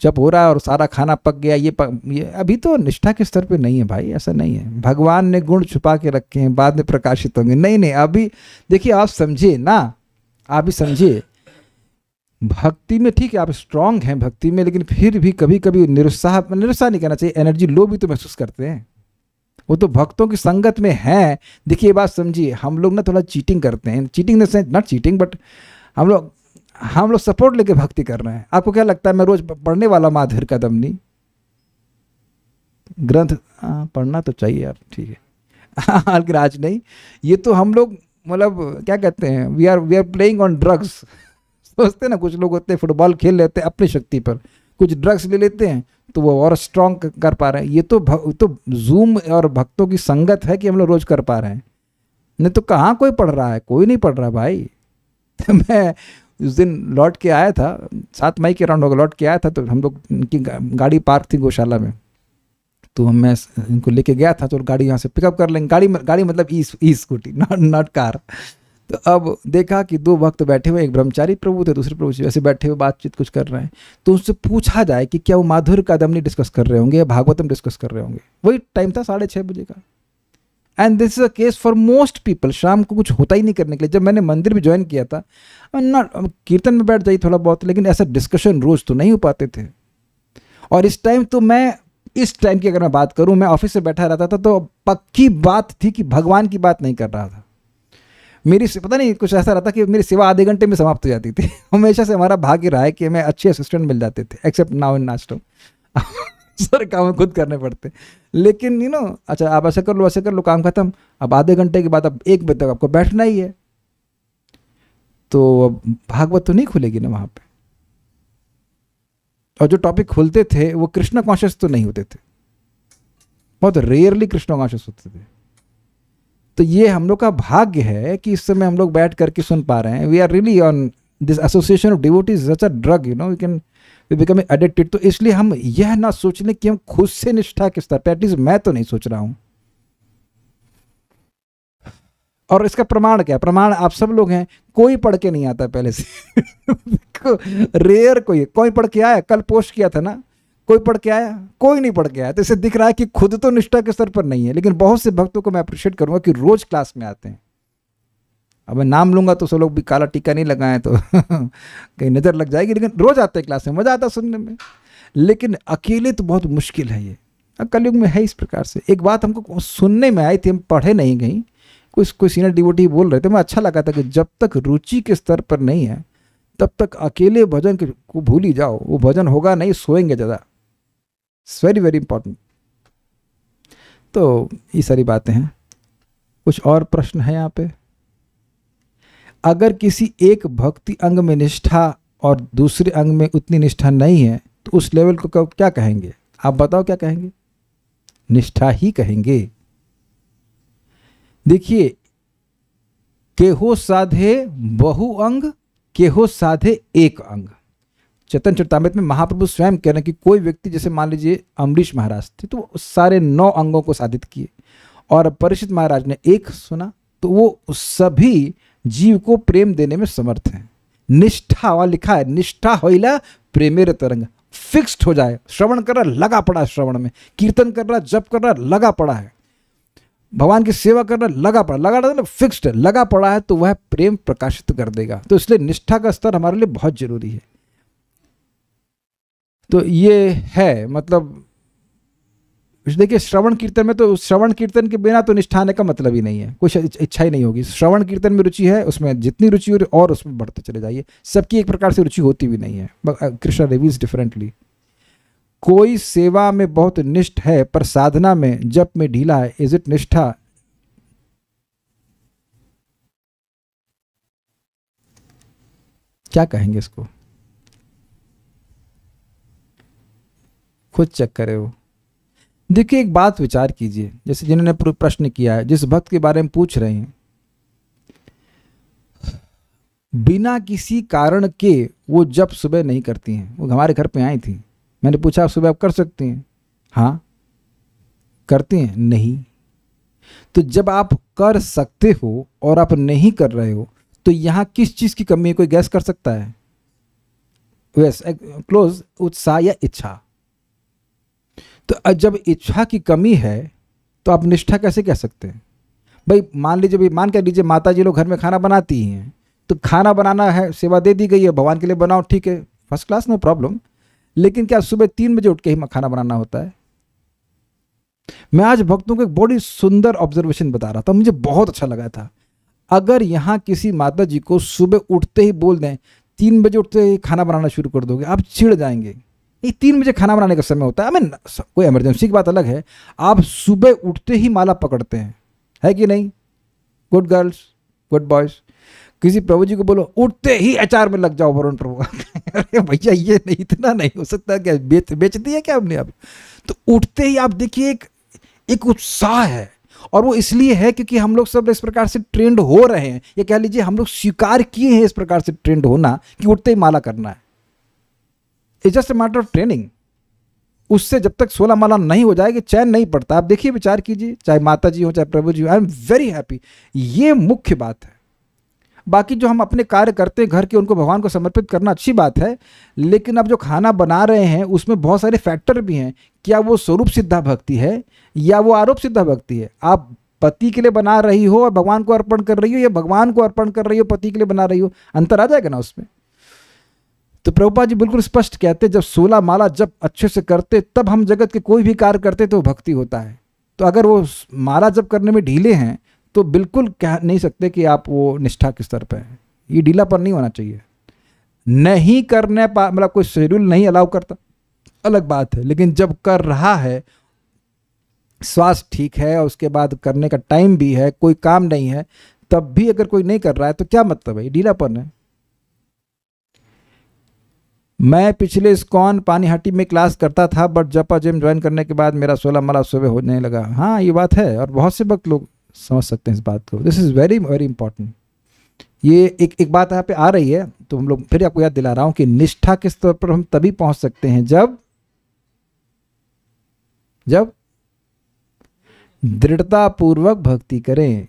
जब हो रहा है और सारा खाना पक गया, ये अभी तो निष्ठा के स्तर पे नहीं है भाई, ऐसा नहीं है। भगवान ने गुण छुपा के रखे हैं, बाद में प्रकाशित होंगे। नहीं, अभी देखिए, आप समझिए ना, आप भी समझिए, भक्ति में ठीक है आप स्ट्रांग हैं भक्ति में, लेकिन फिर भी कभी कभी निरुत्साह नहीं कहना चाहिए, एनर्जी लो भी तो महसूस करते हैं। वो तो भक्तों की संगत में है। देखिए, ये बात समझिए, हम लोग ना थोड़ा चीटिंग करते हैं, cheating in the sense not cheating, but हम लोग सपोर्ट लेके भक्ति कर रहे हैं। आपको क्या लगता है मैं रोज पढ़ने वाला माधुर्य का दमनी ग्रंथ पढ़ना तो चाहिए यार, ठीक है लेकिन आज नहीं। ये तो हम लोग मतलब क्या कहते हैं, we are playing on drugs. सोचते ना, कुछ लोग होते हैं फुटबॉल खेल लेते हैं अपनी शक्ति पर, कुछ ड्रग्स ले लेते हैं तो वो और स्ट्रांग कर पा रहे हैं। ये तो जूम और भक्तों की संगत है कि हम लोग रोज कर पा रहे हैं, नहीं तो कहाँ कोई पढ़ रहा है, कोई नहीं पढ़ रहा भाई मैं उस दिन लौट के आया था, 7 मई के अराउंड होगा, लौट के आया था, तो हम लोग उनकी गाड़ी पार्क थी गौशाला में, तो मैं इनको लेके गया था, तो गाड़ी यहाँ से पिकअप कर लेंगे। गाड़ी मतलब ई स्कूटी, नॉट कार। तो अब देखा कि 2 भक्त बैठे हुए, एक ब्रह्मचारी प्रभु थे, दूसरे प्रभु जी ऐसे बैठे हुए बातचीत कुछ कर रहे हैं। तो उनसे पूछा जाए कि क्या वो माधुर्य का दमनी डिस्कस कर रहे होंगे या भागवतम डिस्कस कर रहे होंगे। वही टाइम था 6:30 बजे का। And this is a case for most people. शाम को कुछ होता ही नहीं करने के लिए। जब मैंने मंदिर भी ज्वाइन किया था, नॉट कीर्तन में बैठ जाइए थोड़ा बहुत, लेकिन ऐसा डिस्कशन रोज तो नहीं हो पाते थे। और इस टाइम तो मैं इस टाइम की अगर मैं बात करूं, मैं ऑफिस से बैठा रहता था तो पक्की बात थी कि भगवान की बात नहीं कर रहा था। मेरी पता नहीं कुछ ऐसा रहता कि मेरी सेवा आधे घंटे में समाप्त हो जाती थी। हमेशा से हमारा भाग्य रहा है कि हमें अच्छे असिस्टेंट मिल जाते थे, एक्सेप्ट नाउ इन आश्रम। सारे काम खुद करने पड़ते, लेकिन यू नो अच्छा आप ऐसा कर लो, ऐसे कर लो, काम खत्म। अब आधे घंटे के बाद अब 1 बजे तक आपको बैठना ही है, तो अब भागवत तो नहीं खुलेगी ना वहाँ पे। और जो टॉपिक खुलते थे वो कृष्ण कॉन्शियस तो नहीं होते थे, बहुत रेयरली कृष्ण कॉन्शियस होते थे। तो ये हम लोग का भाग्य है कि इस समय हम लोग बैठ करके सुन पा रहे हैं। We are really on this association of devotees such a drug, you know, we can we become addicted. तो इसलिए हम यह ना सोच लें कि हम खुद से निष्ठा के स्तर पर, एटलीस्ट मैं तो नहीं सोच रहा हूं। और इसका प्रमाण क्या? प्रमाण आप सब लोग हैं, कोई पढ़ के नहीं आता पहले से। रेयर कोई पढ़ के आया? कल पोस्ट किया था ना, कोई पढ़ के आया? कोई नहीं पढ़ के आया। तो इससे दिख रहा है कि खुद तो निष्ठा के स्तर पर नहीं है, लेकिन बहुत से भक्तों को मैं अप्रिशिएट करूंगा कि रोज क्लास में आते हैं। अब मैं नाम लूंगा तो सब लोग भी काला टीका नहीं लगाएं तो कहीं नजर लग जाएगी, लेकिन रोज आते हैं क्लास में, मजा आता सुनने में। लेकिन अकेले तो बहुत मुश्किल है ये, अब कलयुग में है इस प्रकार से। एक बात हमको सुनने में आई थी, हम पढ़े नहीं कहीं, कोई सीनियर डिवोटी बोल रहे थे, मैं अच्छा लगा था कि जब तक रुचि के स्तर पर नहीं है तब तक अकेले भजन को भूल ही जाओ, वो भजन होगा नहीं, सोएंगे ज़्यादा। It's very very important. तो ये सारी बातें हैं। कुछ और प्रश्न है यहाँ पे? अगर किसी एक भक्ति अंग में निष्ठा और दूसरे अंग में उतनी निष्ठा नहीं है तो उस लेवल को क्या कहेंगे? आप बताओ क्या कहेंगे? निष्ठा ही कहेंगे। देखिए, केहो साधे बहु अंग, केहो साधे एक अंग। चैतन्य चरितामृत में महाप्रभु स्वयं कह रहे हैं कि कोई व्यक्ति, जैसे मान लीजिए अम्बरीश महाराज थे, तो सारे 9 अंगों को साधित किए, और परीक्षित महाराज ने एक सुना, तो वो सभी जीव को प्रेम देने में समर्थ हैं। निष्ठा, वहां लिखा है निष्ठा होइला प्रेमेर तरंग, फिक्स्ड हो जाए। श्रवण कर रहा, लगा पड़ा है श्रवण में, कीर्तन कर रहा, जप कर रहा, लगा पड़ा है, भगवान की सेवा करना लगा पड़ा फिक्स्ड लगा पड़ा है, तो वह प्रेम प्रकाशित कर देगा। तो इसलिए निष्ठा का स्तर हमारे लिए बहुत जरूरी है। तो ये है, मतलब देखिए श्रवण कीर्तन में, तो श्रवण कीर्तन के बिना तो निष्ठा आने का मतलब ही नहीं है, कुछ इच्छा ही नहीं होगी। श्रवण कीर्तन में रुचि है, उसमें जितनी रुचि हो रही और उसमें बढ़ते चले जाइए। सबकी एक प्रकार से रुचि होती भी नहीं है, कृष्णा रिवील्स डिफरेंटली। कोई सेवा में बहुत निष्ठ है पर साधना में जप में ढीला है, इज इट निष्ठा? क्या कहेंगे इसको? खुद चेक करे हो। देखिए, एक बात विचार कीजिए, जैसे जिन्होंने प्रश्न किया है, जिस भक्त के बारे में पूछ रहे हैं, बिना किसी कारण के वो जप सुबह नहीं करती हैं। वो हमारे घर पे आई थी, मैंने पूछा सुबह आप कर सकती हैं? हाँ। करती हैं? नहीं। तो जब आप कर सकते हो और आप नहीं कर रहे हो, तो यहां किस चीज की कमी है? कोई गैस कर सकता है? क्लोज, उत्साह या इच्छा। तो जब इच्छा की कमी है तो आप निष्ठा कैसे कह सकते हैं? भाई मान लीजिए माता जी लोग घर में खाना बनाती ही हैं, तो खाना बनाना है, सेवा दे दी गई है, भगवान के लिए बनाओ, ठीक है, फर्स्ट क्लास, नो प्रॉब्लम। लेकिन क्या सुबह 3 बजे उठ के ही खाना बनाना होता है? मैं आज भक्तों को एक बड़ी सुंदर ऑब्जर्वेशन बता रहा था, मुझे बहुत अच्छा लगा था। अगर यहाँ किसी माता जी को सुबह उठते ही बोल दें 3 बजे उठते ही खाना बनाना शुरू कर दोगे, आप चिढ़ जाएंगे। ये 3 बजे खाना बनाने का समय होता है। कोई इमरजेंसी की बात अलग है, आप सुबह उठते ही माला पकड़ते हैं, है कि नहीं? Good girls, good boys. किसी प्रभु जी को बोलो उठते ही एचआर में लग जाओ वरुण प्रभु। अरे भैया ये नहीं, इतना नहीं हो सकता। क्या बेचती है क्या अपने आप? तो उठते ही आप देखिए एक उत्साह है, और वो इसलिए है क्योंकि हम लोग सब इस प्रकार से ट्रेंड हो रहे हैं, या कह लीजिए हम लोग स्वीकार किए हैं इस प्रकार से ट्रेंड होना कि उठते ही माला करना है। It's just a matter of training. उससे जब तक 16 माला नहीं हो जाएगी चैन नहीं पड़ता। आप देखिए, विचार कीजिए, चाहे माता जी हो चाहे प्रभु जी हो, आई एम वेरी हैप्पी। ये मुख्य बात है। बाकी जो हम अपने कार्य करते हैं घर के, उनको भगवान को समर्पित करना अच्छी बात है, लेकिन अब जो खाना बना रहे हैं उसमें बहुत सारे फैक्टर भी हैं। क्या वो स्वरूप सिद्धा भक्ति है या वो आरोप सिद्धा भक्ति है? आप पति के लिए बना रही हो और भगवान को अर्पण कर रही हो, या भगवान को अर्पण कर रही हो पति के लिए बना रही हो? अंतर आ जाएगा ना उसमें। तो प्रभुपाद जी बिल्कुल स्पष्ट कहते, जब 16 माला जब अच्छे से करते तब हम जगत के कोई भी कार्य करते तो भक्ति होता है। तो अगर वो माला जब करने में ढीले हैं तो बिल्कुल कह नहीं सकते कि आप वो निष्ठा के स्तर पर हैं। ये ढीलापन नहीं होना चाहिए। नहीं करने मतलब कोई शेड्यूल नहीं अलाउ करता अलग बात है, लेकिन जब कर रहा है, स्वास्थ्य ठीक है और उसके बाद करने का टाइम भी है, कोई काम नहीं है, तब भी अगर कोई नहीं कर रहा है तो क्या मतलब है? ढीलापन है। मैं पिछले इस्कॉन पानीहाटी में क्लास करता था, बट जपा जिम ज्वाइन करने के बाद मेरा 16 माला सुबह होने लगा। हाँ, ये बात है और बहुत से वक्त लोग समझ सकते हैं इस बात को। This is very very important. ये एक बात यहाँ पे आ रही है तो हम लोग फिर आपको याद दिला रहा हूँ कि निष्ठा के स्तर पर हम तभी पहुँच सकते हैं जब दृढ़ता पूर्वक भक्ति करें।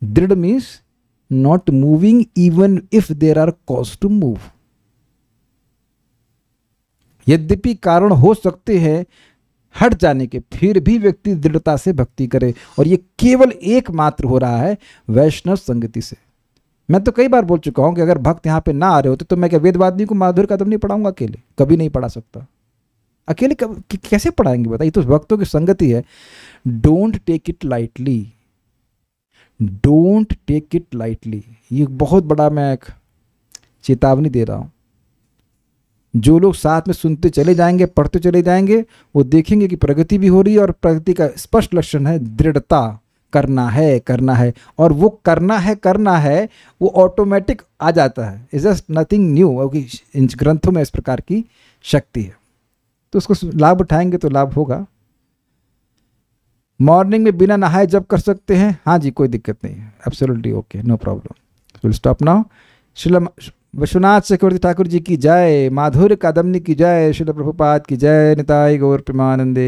दृढ़ means not moving even if there are cause to move. यद्यपि कारण हो सकते हैं हट जाने के, फिर भी व्यक्ति दृढ़ता से भक्ति करे, और ये केवल एकमात्र हो रहा है वैष्णव संगति से। मैं तो कई बार बोल चुका हूं कि अगर भक्त यहां पे ना आ रहे होते तो मैं क्या वेदवादी को माधुर्य कदम नहीं पढ़ाऊंगा? अकेले कभी नहीं पढ़ा सकता। अकेले कैसे पढ़ाएंगे बताइए? तो भक्तों की संगति है। Don't take it lightly, don't take it lightly. ये बहुत बड़ा मैं एक चेतावनी दे रहा हूं। जो लोग साथ में सुनते चले जाएंगे, पढ़ते चले जाएंगे, वो देखेंगे कि प्रगति भी हो रही है, और प्रगति का स्पष्ट लक्षण है दृढ़ता। करना है, करना है, और वो करना है वो ऑटोमेटिक आ जाता है। Is just nothing new. क्योंकि इन ग्रंथों में इस प्रकार की शक्ति है, तो उसको लाभ उठाएंगे तो लाभ होगा। मॉर्निंग में बिना नहाए जब कर सकते हैं? हाँ जी, कोई दिक्कत नहीं है, absolutely okay, no problem. Will stop now. Srila Vishwanath Chakravarti Thakur ji की जय, माधुर्य कादम्बनी की जय, श्रील प्रभुपाद की जय, निताई गौर प्रेमानंदे।